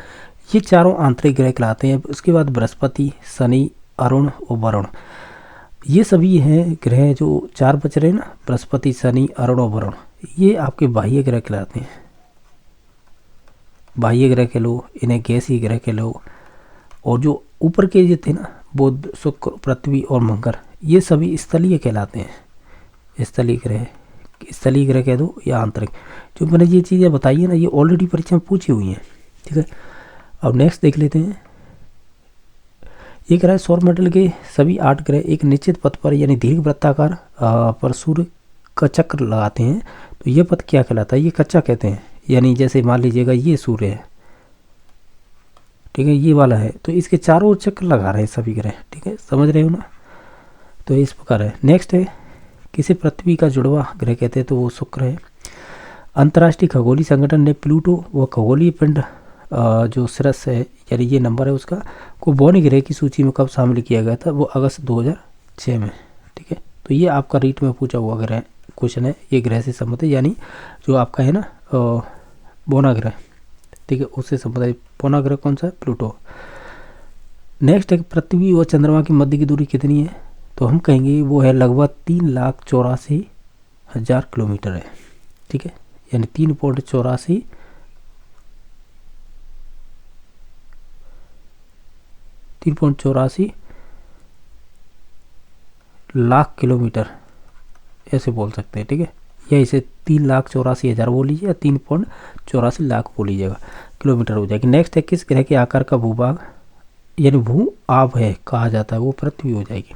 ये चारों आंतरिक ग्रह कहलाते हैं। उसके बाद बृहस्पति, शनि, अरुण और वरुण, ये सभी हैं ग्रह जो 4 बच रहे हैं ना, बृहस्पति, शनि, अरुण और वरुण, ये आपके बाह्य ग्रह कहलाते हैं। बाह्य ग्रह कह लो, इन्हें गैसीय ग्रह कह लो। और जो ऊपर के जो थे ना, बुध, शुक्र, पृथ्वी और मंगल, ये सभी स्थलीय कहलाते हैं। स्थलीय ग्रह कह दो या आंतरिक। जो मैंने ये चीज़ें बताई है ना, ये ऑलरेडी परीक्षा में पूछी हुई हैं। ठीक है, अब नेक्स्ट देख लेते हैं। ये कह रहा है सौरमंडल के सभी 8 ग्रह एक निश्चित पथ पर यानी दीर्घ वृत्ताकार पर सूर्य का चक्र लगाते हैं, तो यह पथ क्या कहलाता है? ये कच्चा कहते हैं। यानी जैसे मान लीजिएगा ये सूर्य है, ठीक है, ये वाला है, तो इसके चारों ओर चक्र लगा रहे हैं सभी ग्रह। ठीक है, समझ रहे हो ना? तो इस प्रकार है। नेक्स्ट है किसे पृथ्वी का जुड़वा ग्रह कहते हैं? तो वो शुक्र है। अंतर्राष्ट्रीय खगोलीय संगठन ने प्लूटो व खगोलीय पिंड जो सिरस है, यानी ये नंबर है उसका, को बौने ग्रह की सूची में कब शामिल किया गया था? वो अगस्त 2006 में। ठीक है, तो ये आपका रीट में पूछा हुआ ग्रह क्वेश्चन है, ये ग्रह से संबंधित, यानी जो आपका है ना बौना ग्रह। ठीक है, उससे संबंधित बौना ग्रह कौन सा है? प्लूटो। नेक्स्ट है पृथ्वी और चंद्रमा की मध्य की दूरी कितनी है? तो हम कहेंगे वो है लगभग 3,84,000 किलोमीटर है। ठीक है, यानी 3.84 लाख किलोमीटर ऐसे बोल सकते हैं, ठीक है। या इसे 3,84,000 बोल लीजिए या 3.84 लाख बोल लीजिएगा, किलोमीटर हो जाएगी। नेक्स्ट है किस ग्रह के आकार का भूभाग यानी भू आभ है कहा जाता है, वो पृथ्वी हो जाएगी।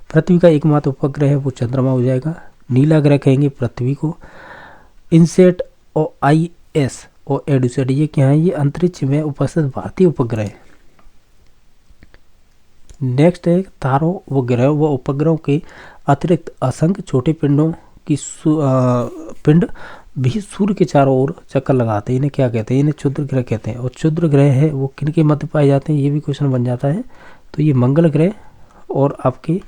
पृथ्वी का एकमात्र उपग्रह है वो चंद्रमा हो जाएगा। नीला ग्रह कहेंगे पृथ्वी को। इनसेट और IS और एडुसेट ये क्या है, ये अंतरिक्ष में उपस्थित भारतीय उपग्रह है। नेक्स्ट है तारों व ग्रह व उपग्रहों के अतिरिक्त असंख्य छोटे पिंडों की पिंड भी सूर्य के चारों ओर चक्कर लगाते हैं। इन्हें क्या कहते हैं, इन्हें क्षुद्र ग्रह कहते हैं। और क्षुद्र ग्रह है वो किन के मध्य पाए जाते हैं, ये भी क्वेश्चन बन जाता है। तो ये मंगल ग्रह और आपके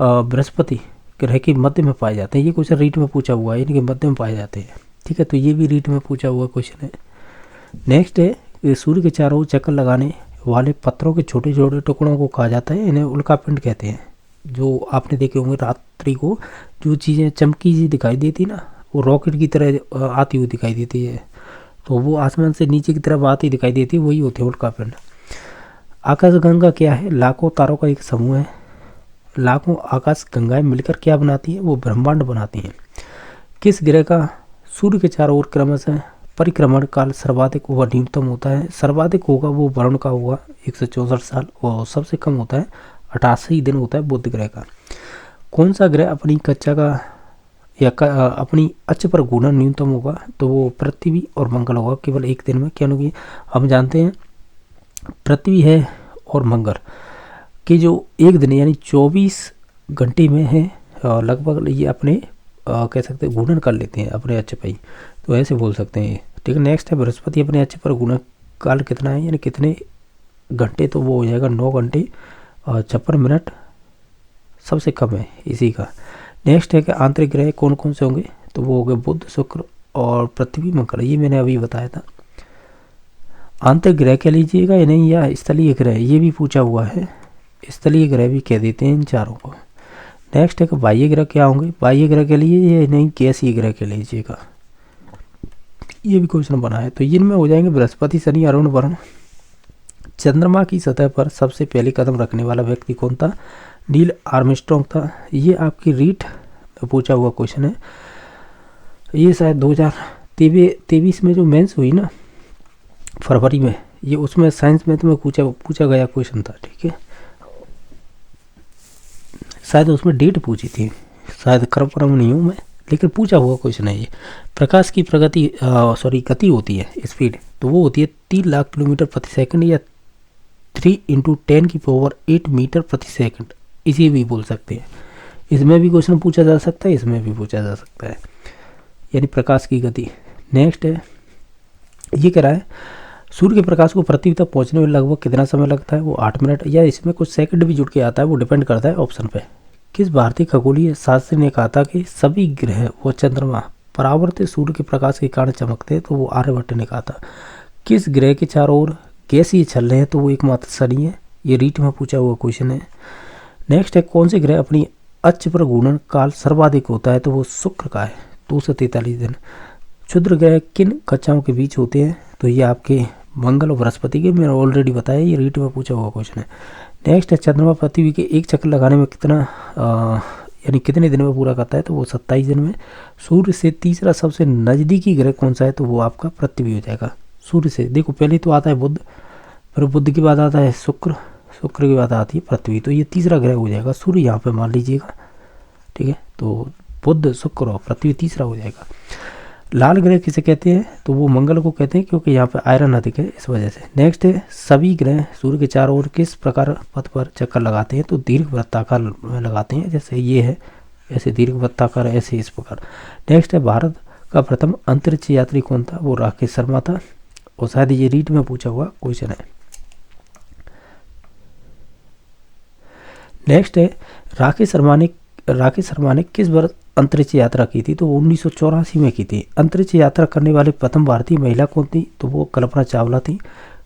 बृहस्पति ग्रह के मध्य में पाए जाते हैं। ये क्वेश्चन रीट में पूछा हुआ है, इनके मध्य में पाए जाते हैं, ठीक है। तो ये भी रीट में पूछा हुआ क्वेश्चन है। नेक्स्ट है सूर्य के चारों ओर चक्कर लगाने वाले पत्थरों के छोटे छोटे टुकड़ों को कहा जाता है, इन्हें उल्कापिंड कहते हैं। जो आपने देखे होंगे रात्रि को जो चीज़ें चमकी सी दिखाई देती ना, वो रॉकेट की तरह आती हुई दिखाई देती है, तो वो आसमान से नीचे की तरफ आती दिखाई देती है, वही होते हैं उल्कापिंड। आकाशगंगा क्या है, लाखों तारों का एक समूह है। लाखों आकाश गंगाएं मिलकर क्या बनाती हैं, वो ब्रह्मांड बनाती हैं। किस ग्रह का सूर्य के चारों ओर क्रमशः परिक्रमण काल सर्वाधिक व न्यूनतम होता है। सर्वाधिक होगा वो वरुण का होगा 164 साल, और सबसे कम होता है 88 दिन होता है बुध ग्रह का। कौन सा ग्रह अपनी कक्षा का या अपनी अक्ष पर घूर्णन न्यूनतम होगा, तो वो पृथ्वी और मंगल होगा केवल एक दिन में, क्योंकि हम जानते हैं पृथ्वी है और मंगल कि जो एक दिन यानी 24 घंटे में है लगभग ये अपने कह सकते हैं घूर्णन कर लेते हैं अपने अक्ष पर ही, तो ऐसे बोल सकते हैं, ठीक है। नेक्स्ट है बृहस्पति अपने अक्ष पर घूर्णन काल कितना है यानी कितने घंटे, तो वो हो जाएगा 9 घंटे और 56 मिनट, सबसे कम है इसी का। नेक्स्ट है कि आंतरिक ग्रह कौन कौन से होंगे, तो वो हो गए बुध शुक्र और पृथ्वी मंगल, ये मैंने अभी बताया था। आंतरिक ग्रह कह लीजिएगा या नहीं, या स्थलीय ग्रह ये भी पूछा हुआ है, स्थलीय ग्रह भी कह देते हैं इन चारों को। नेक्स्ट है कि बाह्य ग्रह क्या होंगे, बाह्य ग्रह के लिए ये नहीं गैसीय ग्रह कह लीजिएगा, ये भी क्वेश्चन बना है। तो इनमें हो जाएंगे बृहस्पति शनि अरुण वरुण। चंद्रमा की सतह पर सबसे पहले कदम रखने वाला व्यक्ति कौन था, नील आर्मस्ट्रॉन्ग था। ये आपकी रीट में पूछा हुआ क्वेश्चन है। ये शायद 2023 में जो मेंस हुई ना फरवरी में, ये उसमें साइंस में तुम्हें पूछा गया क्वेश्चन था, ठीक है। शायद उसमें डेट पूछी थी, शायद क्रम नहीं हूँ मैं, लेकिन पूछा हुआ क्वेश्चन है ये। प्रकाश की गति होती है स्पीड, तो वो होती है 3 लाख किलोमीटर प्रति सेकंड या 3 × 10⁸ मीटर प्रति सेकंड, इसी भी बोल सकते हैं। इसमें भी क्वेश्चन पूछा जा सकता है, इसमें भी पूछा जा सकता है, यानी प्रकाश की गति। नेक्स्ट है ये कह रहा है सूर्य के प्रकाश को पृथ्वी तक पहुंचने में लगभग कितना समय लगता है, वो 8 मिनट, या इसमें कुछ सेकंड भी जुड़ के आता है, वो डिपेंड करता है ऑप्शन पे। किस भारतीय खगोलीय शास्त्री ने कहा था कि सभी ग्रह व चंद्रमा परावर्तित सूर्य के प्रकाश के कारण चमकते हैं, तो वो आर्यभट्ट ने कहा था। किस ग्रह के चारों ओर गैसीय चल रहे हैं, तो वो एकमात्र शनि है, ये रीट में पूछा हुआ क्वेश्चन है। नेक्स्ट है कौन से ग्रह अपनी अक्ष पर घूर्णन काल सर्वाधिक होता है, तो वो शुक्र का है 243 दिन। क्षुद्र ग्रह किन कक्षाओं के बीच होते हैं, तो ये आपके मंगल और बृहस्पति के, मैंने ऑलरेडी बताया, ये रीट में पूछा हुआ क्वेश्चन है। नेक्स्ट है चंद्रमा पृथ्वी के एक चक्कर लगाने में कितना यानी कितने दिन में पूरा करता है, तो वो 27 दिन में। सूर्य से तीसरा सबसे नज़दीकी ग्रह कौन सा है, तो वो आपका पृथ्वी हो जाएगा। सूर्य से देखो पहले तो आता है बुध, फिर बुध के बाद आता है शुक्र, शुक्र के बाद आती है पृथ्वी, तो ये तीसरा ग्रह हो जाएगा सूर्य, यहाँ पे मान लीजिएगा, ठीक है। तो बुध शुक्र और पृथ्वी तीसरा हो जाएगा। लाल ग्रह किसे कहते हैं, तो वो मंगल को कहते हैं, क्योंकि यहाँ पे आयरन अधिक है इस वजह से। नेक्स्ट है सभी ग्रह सूर्य के चारों ओर किस प्रकार पथ पर चक्कर लगाते हैं, तो दीर्घ वृत्ताकार में लगाते हैं, जैसे ये है ऐसे दीर्घ वृत्ताकार, ऐसे इस प्रकार। नेक्स्ट है भारत का प्रथम अंतरिक्ष यात्री कौन था, वो राकेश शर्मा था, और शायद ये रीट में पूछा हुआ क्वेश्चन है। नेक्स्ट है राकेश शर्मा ने किस वर्ष अंतरिक्ष यात्रा की थी, तो 1984 में की थी। अंतरिक्ष यात्रा करने वाली प्रथम भारतीय महिला कौन थी, तो वो कल्पना चावला थी।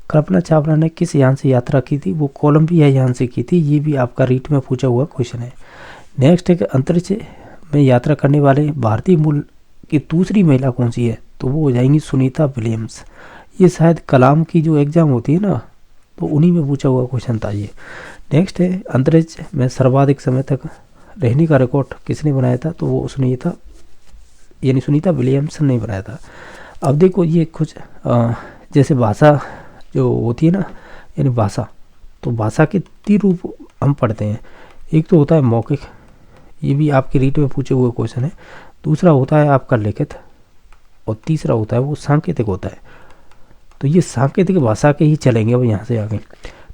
कल्पना चावला ने किस यान से यात्रा की थी, वो कोलंबिया यान से की थी, ये भी आपका रीट में पूछा हुआ क्वेश्चन है। नेक्स्ट है कि अंतरिक्ष में यात्रा करने वाले भारतीय मूल कि दूसरी महिला कौन सी है, तो वो हो जाएंगी सुनीता विलियम्स। ये शायद कलाम की जो एग्ज़ाम होती है ना, तो उन्हीं में पूछा हुआ क्वेश्चन था ये। नेक्स्ट है अंतरिक्ष में सर्वाधिक समय तक रहने का रिकॉर्ड किसने बनाया था, तो वो सुनीता विलियम्सन ने बनाया था। अब देखो ये कुछ जैसे भाषा जो होती है ना, यानी भाषा, तो भाषा के 3 रूप हम पढ़ते हैं। एक तो होता है मौखिक, ये भी आपके रीट में पूछे हुए क्वेश्चन है। दूसरा होता है आपका लिखित, और तीसरा होता है वो सांकेतिक होता है। तो ये सांकेतिक भाषा के ही चलेंगे अब यहाँ से आगे।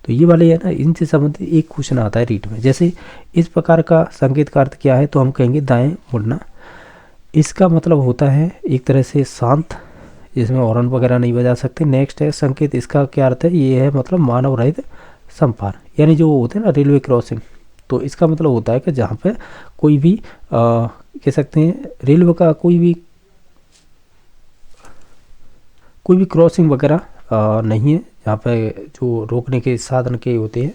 तो ये वाले है ना, इनसे संबंधित एक क्वेश्चन आता है रीट में। जैसे इस प्रकार का संकेत का अर्थ क्या है, तो हम कहेंगे दाएं मुड़ना। इसका मतलब होता है एक तरह से शांत, जिसमें हॉर्न वगैरह नहीं बजा सकते। नेक्स्ट है संकेत, इसका क्या अर्थ है, ये है मतलब मानव रहित संपार, यानी जो होते हैं ना रेलवे क्रॉसिंग। तो इसका मतलब होता है कि जहाँ पे कोई भी कह सकते हैं रेलवे का कोई भी क्रॉसिंग वगैरह नहीं है, जहाँ पे जो रोकने के साधन के होते हैं,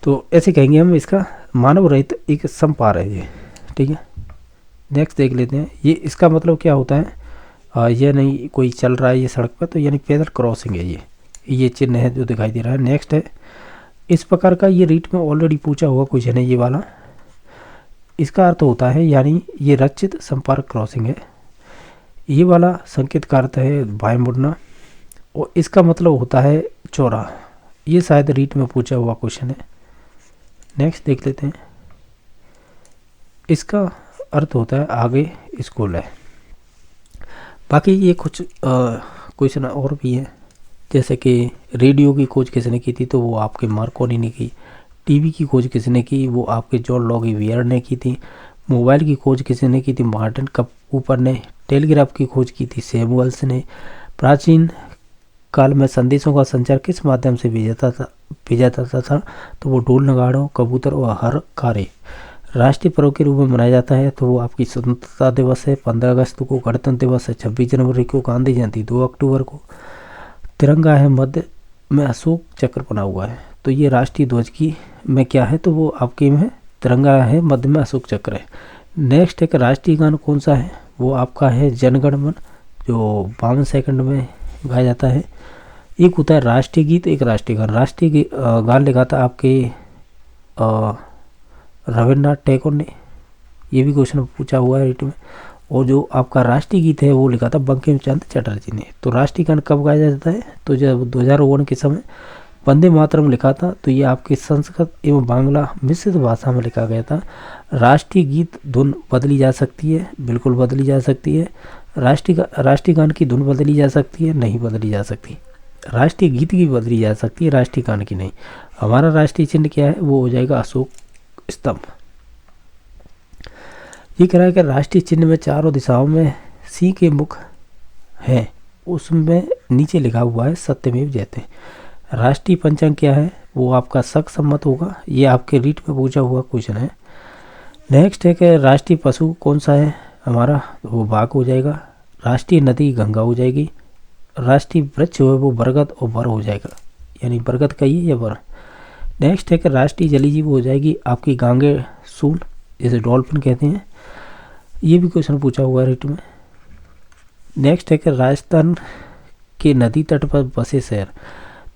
तो ऐसे कहेंगे हम, इसका मानव रहित एक संपार है ये, ठीक है। नेक्स्ट देख लेते हैं, ये इसका मतलब क्या होता है, ये नहीं कोई चल रहा है ये सड़क पर, तो यानी पैदल क्रॉसिंग है ये चिन्ह है जो दिखाई दे रहा है। नेक्स्ट है इस प्रकार का, ये रीट में ऑलरेडी पूछा हुआ क्वेश्चन है ये वाला। इसका अर्थ होता है यानी ये रक्षित संपर्क क्रॉसिंग है। ये वाला संकेत का अर्थ है बाएं मुड़ना, और इसका मतलब होता है चौराहा। ये शायद रीट में पूछा हुआ क्वेश्चन है। नेक्स्ट देख लेते हैं, इसका अर्थ होता है आगे स्कूल है। बाकी ये कुछ क्वेश्चन और भी है, जैसे कि रेडियो की खोज किसने की थी, तो वो आपके मार्कोनी ने की। टीवी की खोज किसने की, वो आपके जॉन लॉगीवियर ने की थी। मोबाइल की खोज किसने की थी, मार्टिन कूपर ने। टेलीग्राफ की खोज की थी सैमुअल्स ने। प्राचीन काल में संदेशों का संचार किस माध्यम से भेजा जाता था, तो वो ढोल नगाड़ों, कबूतर और हरकारे। राष्ट्रीय पर्व के रूप में मनाया जाता है, तो वो आपकी स्वतंत्रता दिवस है 15 अगस्त को, गणतंत्र दिवस है 26 जनवरी को, गांधी जयंती 2 अक्टूबर को। तिरंगा है मध्य में अशोक चक्र बना हुआ है, तो ये राष्ट्रीय ध्वज की में क्या है, तो वो आपके में तिरंगा है, मध्य में अशोक चक्र है। नेक्स्ट एक राष्ट्रीय गान कौन सा है, वो आपका है जनगण मन, जो 52 सेकंड में गाया जाता है। एक होता है राष्ट्रीय गीत, एक राष्ट्रीय गान। राष्ट्रीय गान लिखा था आपके रविन्द्रनाथ टैगोर ने, ये भी क्वेश्चन पूछा हुआ है रीट में। और जो आपका राष्ट्रीय गीत है वो लिखा था बंकिम चंद्र चटर्जी ने। तो राष्ट्रीय गान कब गाया जाता है, तो जब 2001 के समय वंदे मातरम लिखा था, तो ये आपकी संस्कृत एवं बांग्ला मिश्रित भाषा में लिखा गया था। राष्ट्रीय गीत धुन बदली जा सकती है, बिल्कुल बदली जा सकती है। राष्ट्रीय गान की धुन बदली जा सकती है, नहीं बदली जा सकती। राष्ट्रीय गीत की बदली जा सकती है, राष्ट्रीय गान की नहीं। हमारा राष्ट्रीय चिन्ह क्या है, वो हो जाएगा अशोक स्तंभ। ये कह रहा है कि राष्ट्रीय चिन्ह में चारों दिशाओं में सी के मुख हैं, उसमें नीचे लिखा हुआ है सत्यमेव जयते। राष्ट्रीय पंचांग क्या है, वो आपका शक सम्मत होगा, ये आपके रीट में पूछा हुआ क्वेश्चन है। नेक्स्ट है कि राष्ट्रीय पशु कौन सा है हमारा, वो बाघ हो जाएगा। राष्ट्रीय नदी गंगा हो जाएगी। राष्ट्रीय वृक्ष है वो बरगद और बर हो जाएगा, यानी बरगद का ही या बर। नेक्स्ट है कि राष्ट्रीय जलीय जीव हो जाएगी आपकी गांगे सूल, जिसे डॉल्फिन कहते हैं। ये भी क्वेश्चन पूछा हुआ है रीट में। नेक्स्ट है कि राजस्थान के नदी तट पर बसे शहर,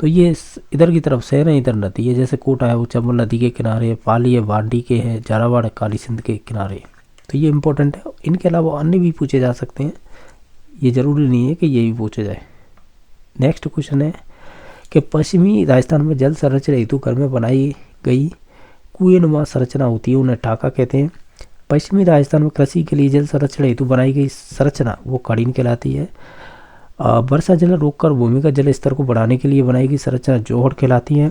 तो ये इधर की तरफ शहर है, इधर नदी है। जैसे कोटा है वो चंबल नदी के किनारे है, पाली है बांडी के है, झालावाड़ काली सिंध के किनारे। तो ये इंपॉर्टेंट है। इनके अलावा अन्य भी पूछे जा सकते हैं, ये जरूरी नहीं है कि ये भी पूछे जाए। नेक्स्ट क्वेश्चन है कि पश्चिमी राजस्थान में जल संरक्षण हेतु घर में बनाई गई कुएनुमा संरचना होती है, उन्हें टाका कहते हैं। पश्चिमी राजस्थान में कृषि के लिए जल संरक्षण हेतु बनाई गई संरचना वो कड़ीन कहलाती है। वर्षा जल रोककर भूमिगत जल स्तर को बढ़ाने के लिए बनाई गई संरचना जोहड़ कहलाती है।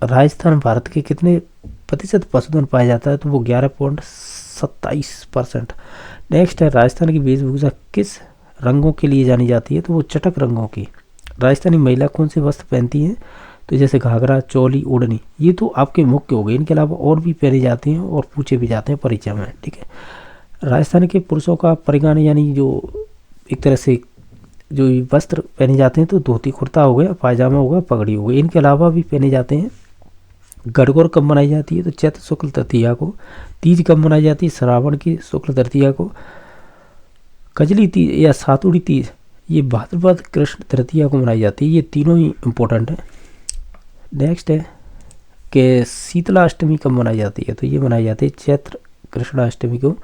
राजस्थान भारत के कितने प्रतिशत पशुधन पाया जाता है, तो वो 11.27%। नेक्स्ट है राजस्थान की वेशभूषा किस रंगों के लिए जानी जाती है, तो वो चटक रंगों की। राजस्थानी महिला कौन से वस्त्र पहनती हैं, तो जैसे घाघरा, चोली, ओढ़नी। ये तो आपके मुख्य हो गए, इनके अलावा और भी पहने जाते हैं और पूछे भी जाते हैं परीक्षा में, ठीक है। राजस्थान के पुरुषों का परिधान यानी जो एक तरह से जो वस्त्र पहने जाते हैं, तो धोती कुर्ता हो गया, पायजामा हो गया, पगड़ी हो गई। इनके अलावा भी पहने जाते हैं। गणगौर कब मनाई जाती है, तो चैत्र शुक्ल तृतीया को। तीज कब मनाई जाती है, श्रावण की शुक्ल तृतीया को। कजली तीज या सातुड़ी तीज ये भाद्रपद कृष्ण तृतीया को मनाई जाती है। ये तीनों ही इम्पोर्टेंट है। नेक्स्ट है कि शीतला अष्टमी कब मनाई जाती है, तो ये मनाई जाती है चैत्र कृष्णाष्टमी को।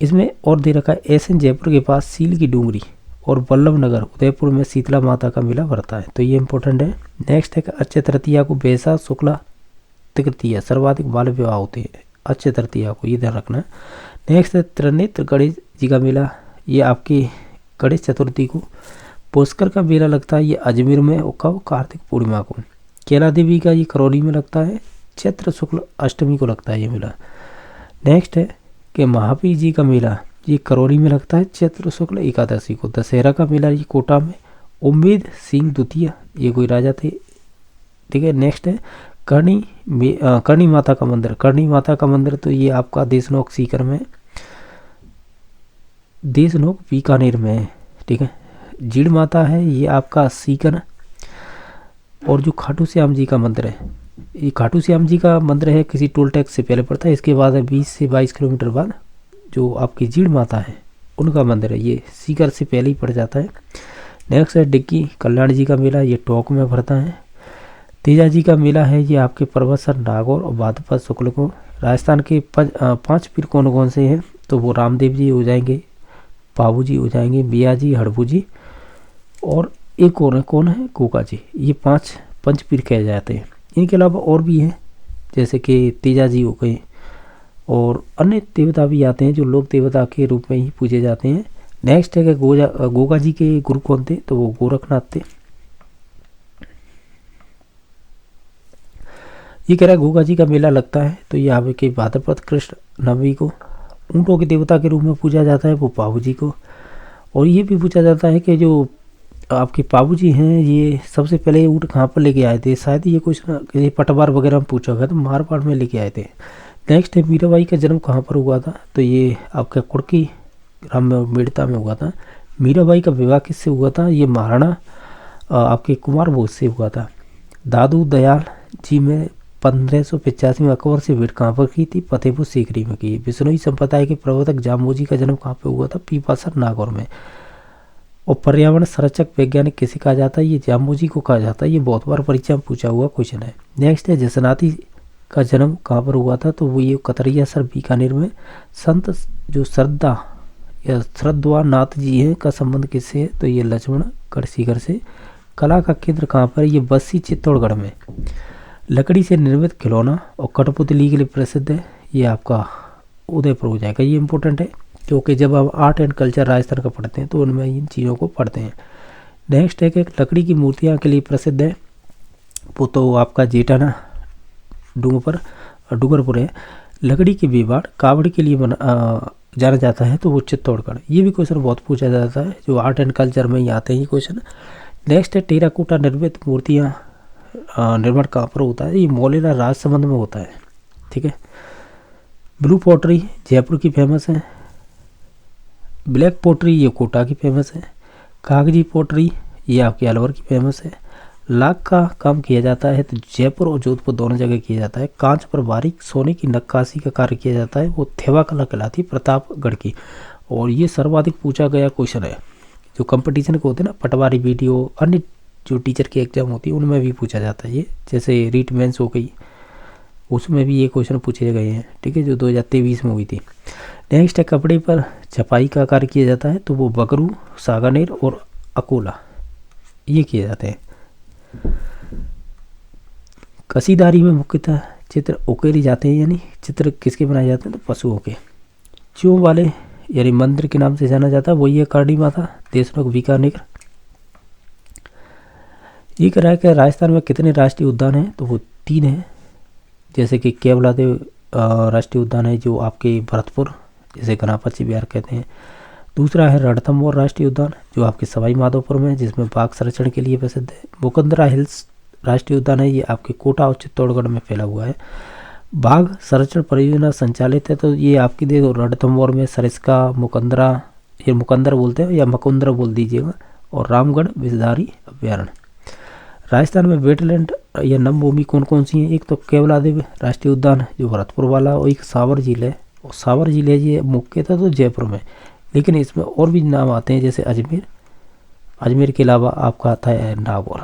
इसमें और दे रखा है एसएन जयपुर के पास सील की डूंगरी और वल्लभ नगर उदयपुर में शीतला माता का मेला भरता है, तो ये इंपॉर्टेंट है। नेक्स्ट है कि अक्षय तृतीया को बैसाख शुक्ला तृतीया सर्वाधिक बाल विवाह होते हैं अक्षय तृतीया को, ये ध्यान रखना है। नेक्स्ट है त्रिनेत्र गणेश जी का मेला, ये आपकी गणेश चतुर्थी को। पुष्कर का मेला लगता है ये अजमेर में और कब कार्तिक पूर्णिमा को। कैला देवी का ये करौली में लगता है चैत्र शुक्ल अष्टमी को लगता है ये मेला। नेक्स्ट है कि महावीर जी का मेला ये करौली में लगता है चैत्र शुक्ल एकादशी को। दशहरा का मेला ये कोटा में। उम्मीद सिंह द्वितीय ये कोई राजा थे, ठीक है। नेक्स्ट है करणी माता का मंदिर। करणी माता का मंदिर तो ये आपका देशनोक सीकर में, देशनोक बीकानेर में है, ठीक है। जीड़ माता है ये आपका सीकर। और जो खाटू श्याम जी का मंदिर है, ये खाटू श्याम जी का मंदिर है किसी टोल टैक्स से पहले पड़ता है। इसके बाद है 20 से 22 किलोमीटर बाद जो आपकी जीड़ माता है उनका मंदिर है, ये सीकर से पहले ही पड़ जाता है। नेक्स्ट है डिग्गी कल्याण जी का मेला, ये टोंक में भरता है। तेजा जी का मेला है ये आपके परबतसर नागौर और भाद्रपद शुक्ल को। राजस्थान के 5 पीर कौन कौन से हैं, तो वो रामदेव जी हो जाएंगे, पाबू जी हो जाएंगे, बिया जी, हड़बू जी और एक और है कौन है, गोगा जी। ये 5 पंचपीर कहे जाते हैं। इनके अलावा और भी हैं जैसे कि तेजा जी हो गए और अन्य देवता भी आते हैं जो लोक देवता के रूप में ही पूजे जाते हैं। नेक्स्ट है कि गोगा जी के गुरु कौन थे, तो वो गोरखनाथ थे। ये कह रहा है गोगा जी का मेला लगता है तो ये आपके भाद्रपद कृष्ण नवमी को। ऊँटों के देवता के रूप में पूजा जाता है वो पाबू जी को। और ये भी पूछा जाता है कि जो आपके पाबू जी हैं ये सबसे पहले ऊँट कहाँ पर लेके आए थे, शायद ये कुछ किसी पटवार वगैरह में पूछा गया तो मारवाड़ में लेके आए थे। नेक्स्ट है मीराबाई का जन्म कहाँ पर हुआ था, तो ये आपका कुड़की राम मेड़ता में हुआ था। मीराबाई का विवाह किससे हुआ था, ये महाराणा आपके कुमार बोस से हुआ था। दादू दयाल जी में 1585 में अकबर से भेंट कहाँ पर की थी, फतेहपुर सीकरी में की। बिश्नोई संप्रदाय के प्रवर्तक जामोजी का जन्म कहाँ पर हुआ था, पीपासर नागौर में। और पर्यावरण संरक्षक वैज्ञानिक किसे कहा जाता है, ये जामोजी को कहा जाता है। ये बहुत बार परीक्षा में पूछा हुआ क्वेश्चन है। नेक्स्ट है जसनाती का जन्म कहाँ पर हुआ था, तो वो ये कतरिया सर बीकानेर में। संत जो श्रद्धा या श्रद्धा नाथ जी हैं का संबंध किससे है, तो ये लक्ष्मण गढ़सीकर से। कला का केंद्र कहाँ पर है, ये बस्सी चित्तौड़गढ़ में। लकड़ी से निर्मित खिलौना और कठपुतली के लिए प्रसिद्ध है, ये आपका उदयपुर हो जाएगा। ये इंपॉर्टेंट है क्योंकि जब आप आर्ट एंड कल्चर राजस्थान का पढ़ते हैं तो उनमें इन चीज़ों को पढ़ते हैं। नेक्स्ट है कि लकड़ी की मूर्तियाँ के लिए प्रसिद्ध है वो तो आपका जेठाना डूंगरपुर है। लकड़ी के बिबाड़ कावड़ के लिए जाना जाता है तो वो चित्तौड़गढ़। ये भी क्वेश्चन बहुत पूछा जाता है जो आर्ट एंड कल्चर में ही आते हैं ये क्वेश्चन। नेक्स्ट है टेराकोटा निर्मित मूर्तियाँ निर्माण कहाँ पर होता है, ये मोलेरा राजसमंद में होता है, ठीक है। ब्लू पॉटरी जयपुर की फेमस है। ब्लैक पॉटरी ये कोटा की फेमस है। कागजी पॉटरी ये आपके अलवर की फेमस है। लाख का काम किया जाता है तो जयपुर और जोधपुर दोनों जगह किया जाता है। कांच पर बारीक सोने की नक्काशी का कार्य किया जाता है वो थेवा कला कहलाती है प्रतापगढ़ की। और ये सर्वाधिक पूछा गया क्वेश्चन है जो कंपटीशन के होते हैं ना, पटवारी वीडियो अन्य जो टीचर की एग्जाम होती है उनमें भी पूछा जाता है ये, जैसे रीट मेंस हो गई उसमें भी ये क्वेश्चन पूछे गए हैं, ठीक है, जो 2023 में हुई थी। नेक्स्ट है कपड़े पर छपाई का कार्य किया जाता है तो वो बगरू, सागानेर और अकोला ये किए जाते हैं। कसीदारी में मुख्यतः चित्र उकेरे जाते हैं, यानी चित्र किसके बनाए जाते हैं, तो पशुओं के। च्यों वाले यानी मंदिर के नाम से जाना जाता है वही है करणी माता, देशनोक बीकानेर। ये कह रहा है कि राजस्थान में कितने राष्ट्रीय उद्यान हैं, तो वो 3 हैं, जैसे कि केवलादेव राष्ट्रीय उद्यान है जो आपके भरतपुर जिसे घनापच्ची बिहार कहते हैं। दूसरा है रणथंभौर राष्ट्रीय उद्यान जो आपके सवाई माधोपुर में जिसमें बाघ संरक्षण के लिए प्रसिद्ध है। मुकंदरा हिल्स राष्ट्रीय उद्यान है, ये आपके कोटा और चित्तौड़गढ़ में फैला हुआ है। बाघ संरक्षण परियोजना संचालित है तो ये आपकी देखो रणथंभौर में सरिस्का मुकंदरा, ये मुकंदर बोलते हैं या मकुंदरा बोल दीजिएगा, और रामगढ़ विषधारी अभ्यारण्य। राजस्थान में वेटलैंड या नमभूमि कौन कौन सी हैं, एक तो केवलादेव राष्ट्रीय उद्यान जो भरतपुर वाला, और एक सावर झील है। और सावर झील है ये मुख्यतः तो जयपुर में, लेकिन इसमें और भी नाम आते हैं, जैसे अजमेर, अजमेर के अलावा आपका आता है नागौर,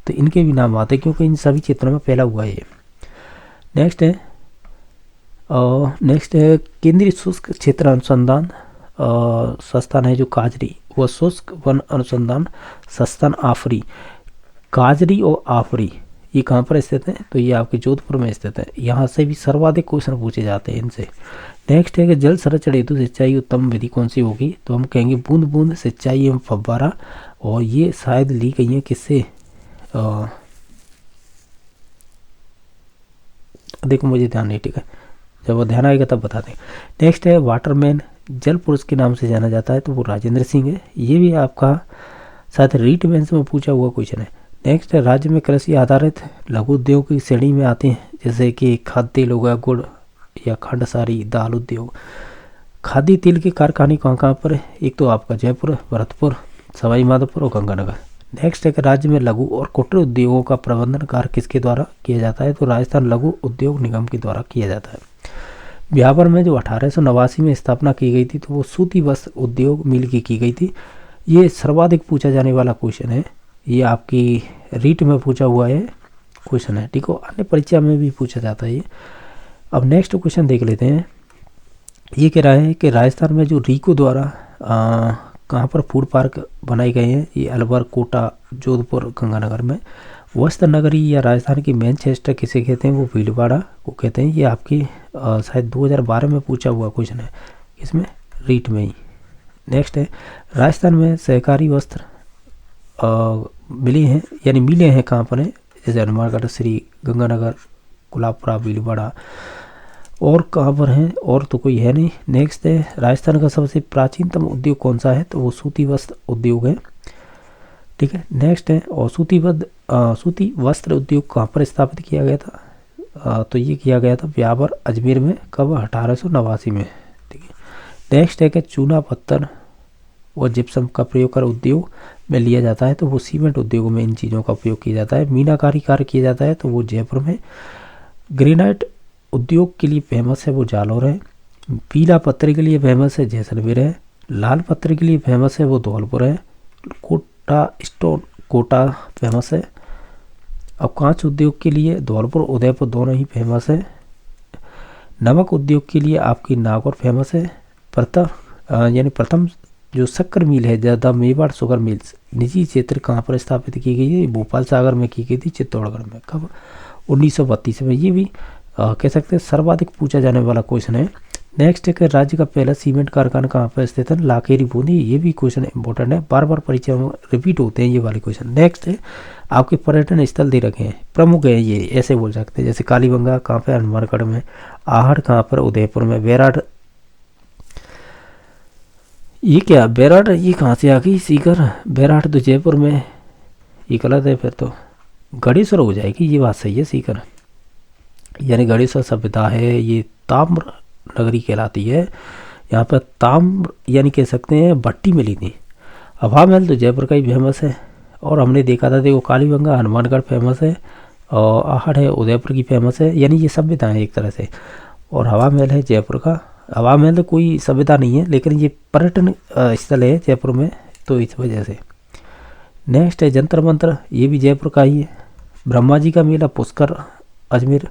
तो इनके भी नाम आते हैं क्योंकि इन सभी क्षेत्रों में फैला हुआ है ये। नेक्स्ट है केंद्रीय शुष्क क्षेत्र अनुसंधान संस्थान है जो काजरी, वह शुष्क वन अनुसंधान संस्थान आफरी। काजरी और आफरी ये कहाँ पर स्थित है, तो ये आपके जोधपुर में स्थित है। यहाँ से भी सर्वाधिक क्वेश्चन पूछे जाते हैं इनसे। नेक्स्ट है कि जल संरक्षण हेतु सिंचाई उत्तम विधि कौन सी होगी, तो हम कहेंगे बूंद बूंद सिंचाई एवं फव्वारा, और ये शायद ली गई है किससे, देखो मुझे ध्यान नहीं, ठीक है, जब वो ध्यान आएगा तब बता दें। नेक्स्ट है वाटरमैन जल पुरुष के नाम से जाना जाता है, तो वो राजेंद्र सिंह है। ये भी आपका साथ रीट बेंच में पूछा हुआ क्वेश्चन है। नेक्स्ट है राज्य में कृषि आधारित लघु उद्योग की श्रेणी में आते हैं, जैसे कि खाद्य तेल हो गया, गुड़ या खंड सारी, दाल उद्योग। खाद्य तेल के कारखाने कहाँ कहाँ पर है, एक तो आपका जयपुर, भरतपुर, सवाई माधोपुर और गंगानगर। नेक्स्ट है कि राज्य में लघु और कुटीर उद्योगों का प्रबंधन कार्य किसके द्वारा किया जाता है, तो राजस्थान लघु उद्योग निगम के द्वारा किया जाता है। ब्यावर में जो 1889 में स्थापना की गई थी, तो वो सूती वस्त्र उद्योग मिल की गई थी। ये सर्वाधिक पूछा जाने वाला क्वेश्चन है, ये आपकी रीट में पूछा हुआ है क्वेश्चन है, ठीक है, अन्य परीक्षा में भी पूछा जाता है ये। अब नेक्स्ट क्वेश्चन देख लेते हैं। ये कह रहा है कि राजस्थान में जो रीको द्वारा कहाँ पर फूड पार्क बनाए गए हैं, ये अलवर, कोटा, जोधपुर, गंगानगर में। वस्त्र नगरी या राजस्थान की मैनचेस्टर किसे कहते हैं, वो भीलवाड़ा को कहते हैं। ये आपकी शायद 2012 में पूछा हुआ क्वेश्चन है, इसमें रीट में ही। नेक्स्ट है राजस्थान में सहकारी वस्त्र मिले हैं, यानी मिले हैं कहाँ पर है, जैसे हनुमानगढ़, श्री गंगानगर, गुलाबपुरा, भीलवाड़ा, और कहाँ पर हैं, और तो कोई है नहीं। नेक्स्ट है राजस्थान का सबसे प्राचीनतम उद्योग कौन सा है, तो वो सूती वस्त्र उद्योग है, ठीक है। नेक्स्ट है और सूती वस्त्र उद्योग कहाँ पर स्थापित किया गया था, तो ये किया गया था ब्यावर, अजमेर में, कब, 1889 में, ठीक है। नेक्स्ट है कि चूना पत्थर और जिप्सम का प्रयोग कर उद्योग में लिया जाता है, तो वो सीमेंट उद्योग में इन चीज़ों का उपयोग किया जाता है। मीनाकारी कार्य किया जाता है, तो वो जयपुर में। ग्रेनाइट उद्योग के लिए फेमस है वो जालौर है। पीला पत्थर के लिए फेमस है जैसलमेर है। लाल पत्थर के लिए फेमस है वो धौलपुर है। कोटा स्टोन कोटा फेमस है। अब कांच उद्योग के लिए धौलपुर, उदयपुर दोनों ही फेमस है। नमक उद्योग के लिए आपकी नागौर फेमस है। प्रथम जो शक्कर मिल है, ज़्यादा मेवाड़ शुगर मिल्स निजी क्षेत्र कहाँ पर स्थापित की गई है, भोपाल सागर में की गई थी, चित्तौड़गढ़ में, कब, 1932 में। ये भी कह सकते हैं सर्वाधिक पूछा जाने वाला क्वेश्चन है। नेक्स्ट है कि राज्य का पहला सीमेंट कारखाना कहाँ पर स्थित है, लाखेरी बूंदी। ये भी क्वेश्चन इंपॉर्टेंट है, बार बार परीक्षा में रिपीट होते हैं ये वाले क्वेश्चन। नेक्स्ट है आपके पर्यटन स्थल दे रखे हैं, प्रमुख है ये, ऐसे बोल सकते हैं, जैसे कालीबंगा कहाँ पर, हनुमानगढ़ में। आहड़ कहाँ पर, उदयपुर में। बैराट, ये क्या बैराट, ये कहाँ से आ गई, सीकर, बैराट तो जयपुर में, ये गलत है फिर तो। गणेश्वर हो जाएगी, ये बात सही है, सीकर यानी गणेश्वर सभ्यता है, ये ताम्र नगरी कहलाती है। यहाँ पर ताम्र यानी कह सकते हैं भट्टी मिली थी। हवा महल तो जयपुर का ही फेमस है, और हमने देखा था, देखो कालीबंगा हनुमानगढ़ फेमस है, और आहड़ है उदयपुर की फेमस है, यानी ये सभ्यता है एक तरह से। और हवा महल है जयपुर का। हवा महल तो कोई सभ्यता नहीं है, लेकिन ये पर्यटन स्थल है जयपुर में, तो इस वजह से। नेक्स्ट है जंतर मंतर, ये भी जयपुर का ही है। ब्रह्मा जी का मेला पुष्कर, अजमेर।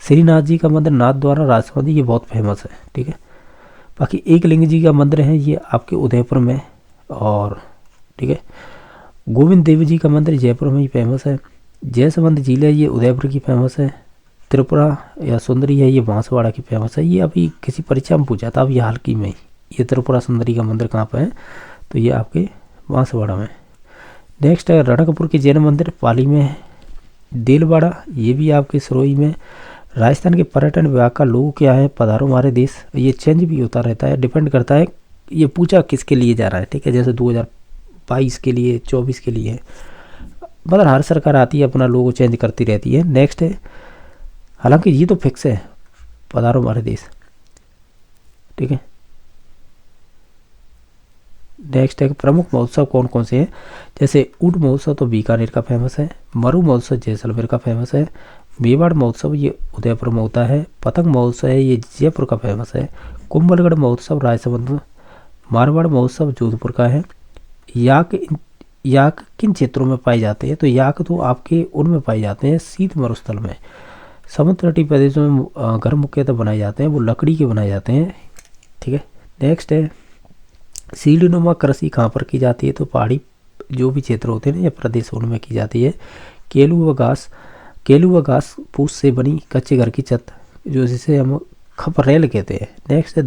श्रीनाथ जी का मंदिर नाथ द्वारा राजसमंदी, ये बहुत फेमस है, ठीक है। बाकी एक लिंग जी का मंदिर है, ये आपके उदयपुर में, और ठीक है। गोविंद देव जी का मंदिर जयपुर में ही फेमस है। जयसमंद झील है, ये उदयपुर की फेमस है। त्रिपुरा या सुंदरी है, ये बांसवाड़ा की फेमस है। ये अभी किसी परीक्षा में पूछा था, अभी हाल की में ही। ये त्रिपुरा सुंदरी का मंदिर कहाँ पर है, तो ये आपके बांसवाड़ा में। नेक्स्ट है रणकपुर के जैन मंदिर, पाली में है। देलवाड़ा, ये भी आपके सिरोही में। राजस्थान के पर्यटन विभाग का लोगो क्या है, पधारो हमारे देश। ये चेंज भी होता रहता है, डिपेंड करता है ये पूछा किसके लिए जा रहा है, ठीक है। जैसे 2022 के लिए, 24 के लिए, मतलब हर सरकार आती है अपना लोगो चेंज करती रहती है। नेक्स्ट है, हालांकि ये तो फिक्स है, पधारो हमारे देश, ठीक है। नेक्स्ट है प्रमुख महोत्सव कौन कौन से हैं, जैसे ऊंट महोत्सव तो बीकानेर का फेमस है। मरु महोत्सव जैसलमेर का फेमस है। मेवाड़ महोत्सव ये उदयपुर में होता है। पतंग महोत्सव है, ये जयपुर का फेमस है। कुंभलगढ़ महोत्सव राजसमंद मारवाड़ महोत्सव जोधपुर का है। याक किन क्षेत्रों में पाए जाते हैं? तो याक तो आपके उनमें पाए जाते हैं शीत मरुस्थल में। समुद्र तटीय प्रदेशों में घर मुख्यतः बनाए जाते हैं, वो लकड़ी के बनाए जाते हैं। ठीक है, नेक्स्ट है सीढ़ीनुमा कृषि कहाँ पर की जाती है? तो पहाड़ी जो भी क्षेत्र होते हैं ना या प्रदेश उनमें की जाती है। केलू व घास फूस से बनी कच्चे घर की छत, जो जिसे हम खपरेल कहते हैं। नेक्स्ट है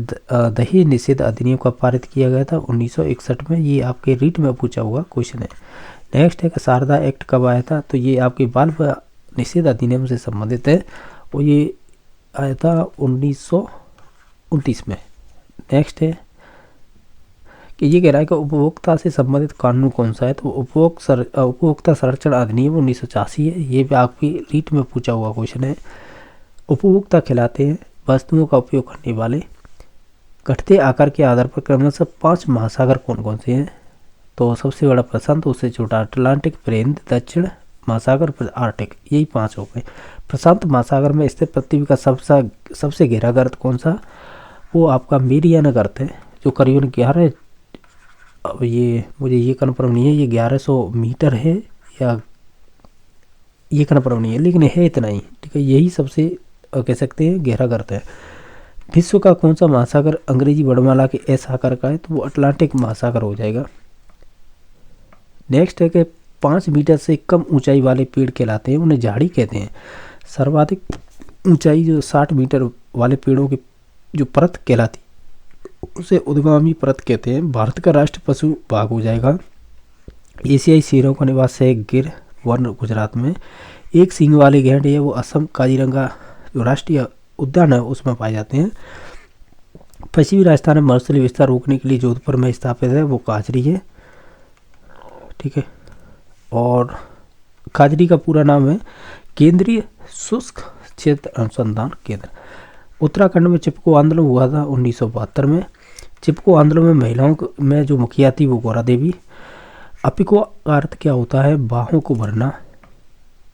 दहेज निषेध अधिनियम का पारित किया गया था 1961 में। ये आपके रीट में पूछा हुआ क्वेश्चन है। नेक्स्ट है कि शारदा एक्ट कब आया था? तो ये आपके बाल निषेध अधिनियम से संबंधित है और ये आया था 1929 में। नेक्स्ट है कि ये कह रहा है कि उपभोक्ता से संबंधित कानून कौन सा है? तो उपभोक्ता संरक्षण अधिनियम 1986 है। ये भी आपकी रीट में पूछा हुआ क्वेश्चन है। उपभोक्ता खिलाते हैं वस्तुओं का उपयोग करने वाले घटते आकार के आधार पर क्रमशः 5 महासागर कौन कौन से हैं? तो सबसे बड़ा प्रशांत, उससे छोटा अटलांटिक, प्रहिंद, दक्षिण महासागर, आर्टिक, यही 5 हो गए। प्रशांत महासागर में स्थित पृथ्वी का सबसे गहरा गर्त कौन सा? वो आपका मेरियाना गर्त है, जो करीबन 11, अब ये मुझे ये कन्फर्म नहीं है ये 1100 मीटर है या ये कन्फर्म नहीं है, लेकिन है इतना ही। ठीक है, यही सबसे कह सकते हैं गहरा गर्त है। विश्व का कौन सा महासागर अंग्रेजी वर्णमाला के एस आकार का है? तो वो अटलांटिक महासागर हो जाएगा। नेक्स्ट है कि 5 मीटर से कम ऊंचाई वाले पेड़ कहलाते हैं, उन्हें झाड़ी कहते हैं। सर्वाधिक ऊंचाई जो 60 मीटर वाले पेड़ों की जो परत कहलाती उसे उद्गामी परत कहते हैं। भारत का राष्ट्र पशु बाघ हो जाएगा। एशियाई शेरों का निवास है गिर वन गुजरात में। एक सींग वाले गैंडे है वो असम काजीरंगा जो राष्ट्रीय उद्यान है उसमें पाए जाते हैं। पश्चिमी राजस्थान में मरुस्थलीय विस्तार रोकने के लिए जोधपुर में स्थापित है वो काजरी है। ठीक है, और काजरी का पूरा नाम है केंद्रीय शुष्क क्षेत्र अनुसंधान केंद्र। उत्तराखंड में चिपको आंदोलन हुआ था 1972 में। चिपको आंदोलन में महिलाओं में जो मुखिया थी वो गौरा देवी। अपिको का अर्थ क्या होता है? बाहों को भरना।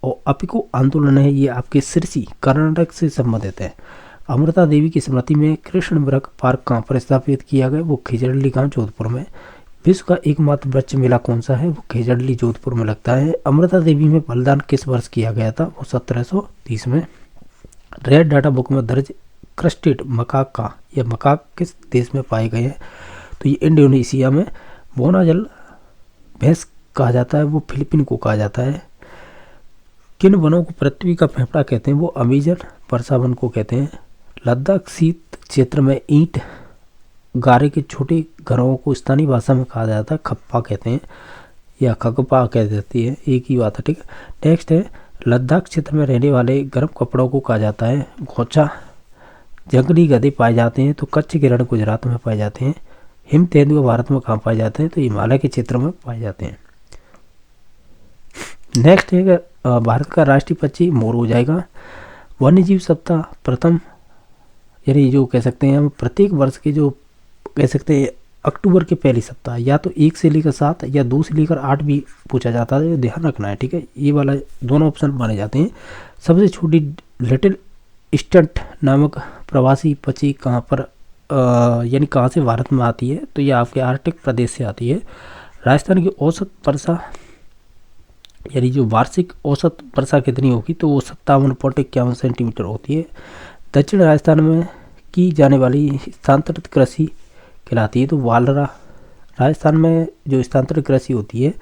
और अपिको आंदोलन है ये आपके सिरसी कर्नाटक से संबंधित है। अमृता देवी की स्मृति में कृष्ण मृग पार्क कहाँ पर स्थापित किया गया? वो खेजड़ली गांव जोधपुर में। विश्व का एकमात्र वृक्ष मेला कौन सा है? वो खेजड़ली जोधपुर में लगता है। अमृता देवी में बलिदान किस वर्ष किया गया था? वो 1730 में। रेड डाटा बुक में दर्ज क्रस्टेड मकाक किस देश में पाए गए हैं? तो ये इंडोनेशिया में। बोनाजल भैंस कहा जाता है वो फिलीपीन को कहा जाता है। किन वनों को पृथ्वी का फेफड़ा कहते हैं? वो अमेजन वर्षा वन को कहते हैं। लद्दाख शीत क्षेत्र में ईंट गारे के छोटे घरों को स्थानीय भाषा में कहा जाता है खप्पा कहते हैं या खगपा कह देती है, एक ही बात है। ठीक है, नेक्स्ट है लद्दाख क्षेत्र में रहने वाले गर्म कपड़ों को कहा जाता है घोंचा। जंगली गधे पाए जाते हैं तो कच्छ के रण गुजरात में पाए जाते हैं। हिम तेंदुआ भारत में कहाँ पाए जाते हैं? तो हिमालय के क्षेत्र में पाए जाते हैं। नेक्स्ट है भारत का राष्ट्रीय पक्षी मोर हो जाएगा। वन्यजीव सप्ताह प्रथम यानी जो कह सकते हैं हम प्रत्येक वर्ष के जो कह सकते हैं अक्टूबर के पहले सप्ताह या तो 1 से लेकर 7 या 2 से लेकर 8 भी पूछा जाता है, ध्यान रखना है। ठीक है, ये वाला दोनों ऑप्शन माने जाते हैं। सबसे छोटी लिटिल स्टंट नामक प्रवासी पक्षी कहाँ पर यानी कहाँ से भारत में आती है? तो ये आपके आर्कटिक प्रदेश से आती है। राजस्थान की औसत वर्षा यानी जो वार्षिक औसत वर्षा कितनी होगी? तो वो 57.51 सेंटीमीटर होती है। दक्षिण राजस्थान में की जाने वाली स्थानांतरित कृषि कहलाती है तो वालरा। राजस्थान में जो स्थानांतरित कृषि होती है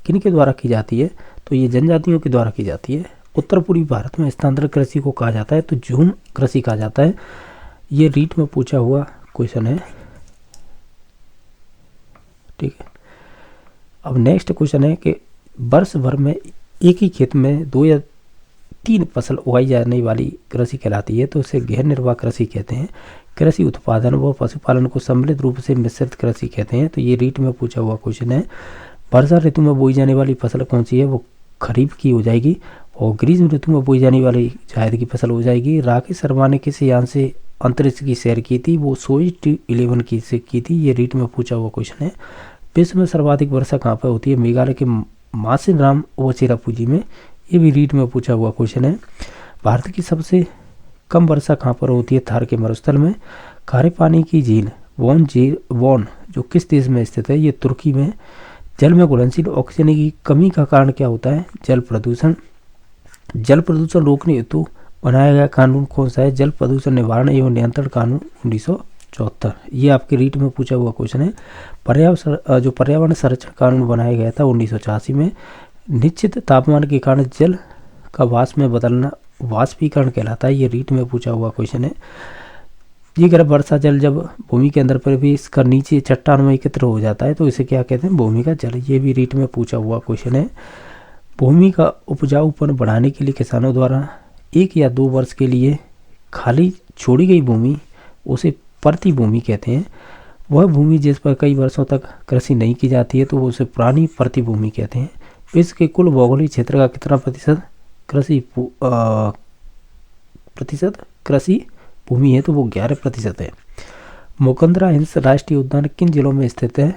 किन के द्वारा की जाती है? तो ये जनजातियों के द्वारा की जाती है। उत्तर पूर्वी भारत में स्थानांतरित कृषि को कहा जाता है तो झूम कृषि कहा जाता है। ये रीट में पूछा हुआ क्वेश्चन है। ठीक है, अब नेक्स्ट क्वेश्चन है कि वर्ष भर में एक ही खेत में 2 या 3 फसल उगाई जाने वाली कृषि कहलाती है तो उसे गहन निर्वाह कृषि कहते हैं। कृषि उत्पादन व पशुपालन को सम्मिलित रूप से मिश्रित कृषि कहते हैं तो ये रीट में पूछा हुआ क्वेश्चन है। वर्षा ऋतु में बोई जाने वाली फसल कौन सी है? वो खरीफ की हो जाएगी। और ग्रीष्म ऋतु में बोई जाने वाली जायद की फसल हो जाएगी। राकेश शर्मा ने किस यान से अंतरिक्ष की सैर की थी? वो सोयुज 11 की से की थी। ये रीट में पूछा हुआ क्वेश्चन है। विश्व में सर्वाधिक वर्षा कहाँ पर होती है? मेघालय के मासिनराम व चेरापूंजी में। ये भी रीट में पूछा हुआ क्वेश्चन है। भारत की सबसे कम वर्षा कहाँ पर होती है? थार के मरुस्थल में। खारे पानी की झील वॉन जो किस देश में स्थित है? ये तुर्की में। जल में घुलनशील ऑक्सीजन की कमी का कारण क्या होता है? जल प्रदूषण। जल प्रदूषण रोकने हेतु बनाया गया कानून कौन सा है? जल प्रदूषण निवारण एवं नियंत्रण कानून 1974। ये आपके रीट में पूछा हुआ क्वेश्चन है। जो पर्यावरण संरक्षण कानून बनाया गया था 1986 में। निश्चित तापमान के कारण जल का वाष्प में बदलना वाष्पीकरण कहलाता है। ये रीट में पूछा हुआ क्वेश्चन है। ये गर्भ वर्षा जल जब भूमि के अंदर प्रवेश कर नीचे चट्टान में एकत्र हो जाता है तो इसे क्या कहते हैं? भूमि का जल। ये भी रीट में पूछा हुआ क्वेश्चन है। भूमि का उपजाऊपन बढ़ाने के लिए किसानों द्वारा 1 या 2 वर्ष के लिए खाली छोड़ी गई भूमि उसे प्रति भूमि कहते हैं। वह भूमि जिस पर कई वर्षों तक कृषि नहीं की जाती है तो वो उसे पुरानी प्रति भूमि कहते हैं। विश्व के कुल भौगोलिक क्षेत्र का कितना प्रतिशत कृषि भूमि है? तो वो 11% है। मुकंदरा हिल्स राष्ट्रीय उद्यान किन जिलों में स्थित है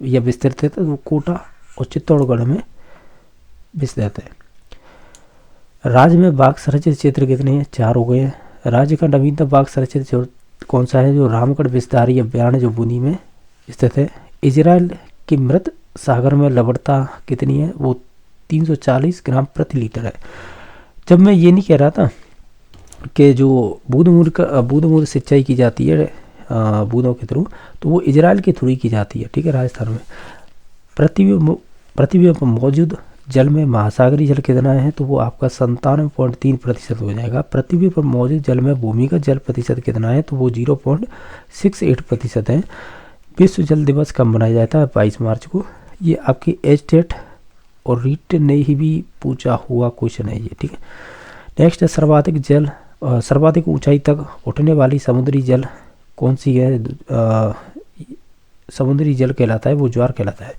या विस्तृत है? तो वो कोटा और चित्तौड़गढ़ में विस्तृत है। राज्य में बाघ संरक्षित क्षेत्र कितने हैं? 4 हो गए हैं। राज्य का नवीनतम बाघ संरक्षित क्षेत्र कौन सा है? जो रामगढ़ विस्तारी अभ्यारण्य जो बूंदी में स्थित है। इजराइल की मृत सागर में लवणता कितनी है? वो 340 ग्राम प्रति लीटर है। जब मैं ये नहीं कह रहा था कि जो बूंद सिंचाई की जाती है बूंदों के थ्रू, तो वो इजराइल के थ्रू ही की जाती है, ठीक है, राजस्थान में। पृथ्वी पर मौजूद जल में महासागरीय जल कितना है? तो वो आपका 97.3% हो जाएगा। पृथ्वी पर मौजूद जल में भूमि का जल प्रतिशत कितना है? तो वो 0.68% है। विश्व जल दिवस कब मनाया जाता है? 22 मार्च को। ये आपकी एस्टेट और रीट ने ही भी पूछा हुआ क्वेश्चन है ये, ठीक है। नेक्स्ट है सर्वाधिक ऊंचाई तक उठने वाली समुद्री जल कौन सी है? समुद्री जल कहलाता है वो ज्वार कहलाता है।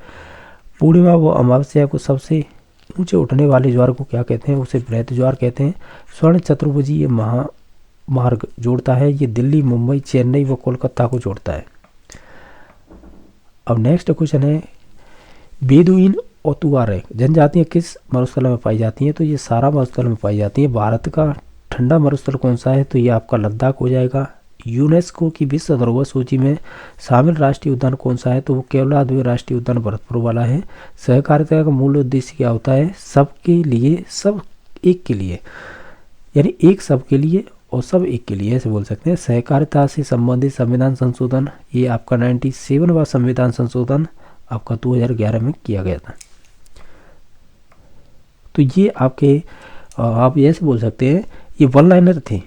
पूर्णिमा व अमावस्या को सबसे ऊंचे उठने वाले ज्वार को क्या कहते हैं? उसे बृहत ज्वार कहते हैं। स्वर्ण चतुर्भुजी ये महामार्ग जोड़ता है। ये दिल्ली, मुंबई, चेन्नई व कोलकाता को जोड़ता है। अब नेक्स्ट क्वेश्चन है बेदुइन और तुआरेग जनजातियाँ किस मरुस्थल में पाई जाती हैं? तो ये सारा मरुस्थल में पाई जाती हैं। भारत का ठंडा मरुस्थल कौन सा है? तो ये आपका लद्दाख हो जाएगा। यूनेस्को की विश्व धरोहर सूची में शामिल राष्ट्रीय उद्यान कौन सा है? तो वो केवलादेव राष्ट्रीय उद्यान भरतपुर वाला है। सहकारिता का मूल उद्देश्य क्या होता है? सबके लिए सब एक के लिए, यानी एक सबके लिए और सब एक के लिए, ऐसे बोल सकते हैं। सहकारिता से संबंधित संविधान संशोधन ये आपका 97वां संविधान संशोधन आपका 2011 में किया गया था। तो ये आपके आप ऐसे बोल सकते हैं ये वन लाइनर थे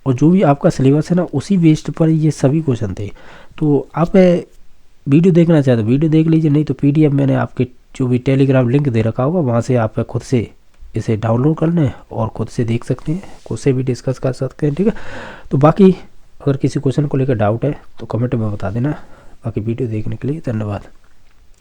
और जो भी आपका सिलेबस है ना उसी बेस्ड पर ये सभी क्वेश्चन थे। तो आप वीडियो देखना चाहते हो वीडियो देख लीजिए, नहीं तो पीडीएफ मैंने आपके जो भी टेलीग्राम लिंक दे रखा होगा वहाँ से आप खुद से इसे डाउनलोड कर लें और खुद से देख सकते हैं, खुद से भी डिस्कस कर सकते हैं, ठीक है। तो बाकी अगर किसी क्वेश्चन को लेकर डाउट है तो कमेंट में बता देना। बाकी वीडियो देखने के लिए धन्यवाद।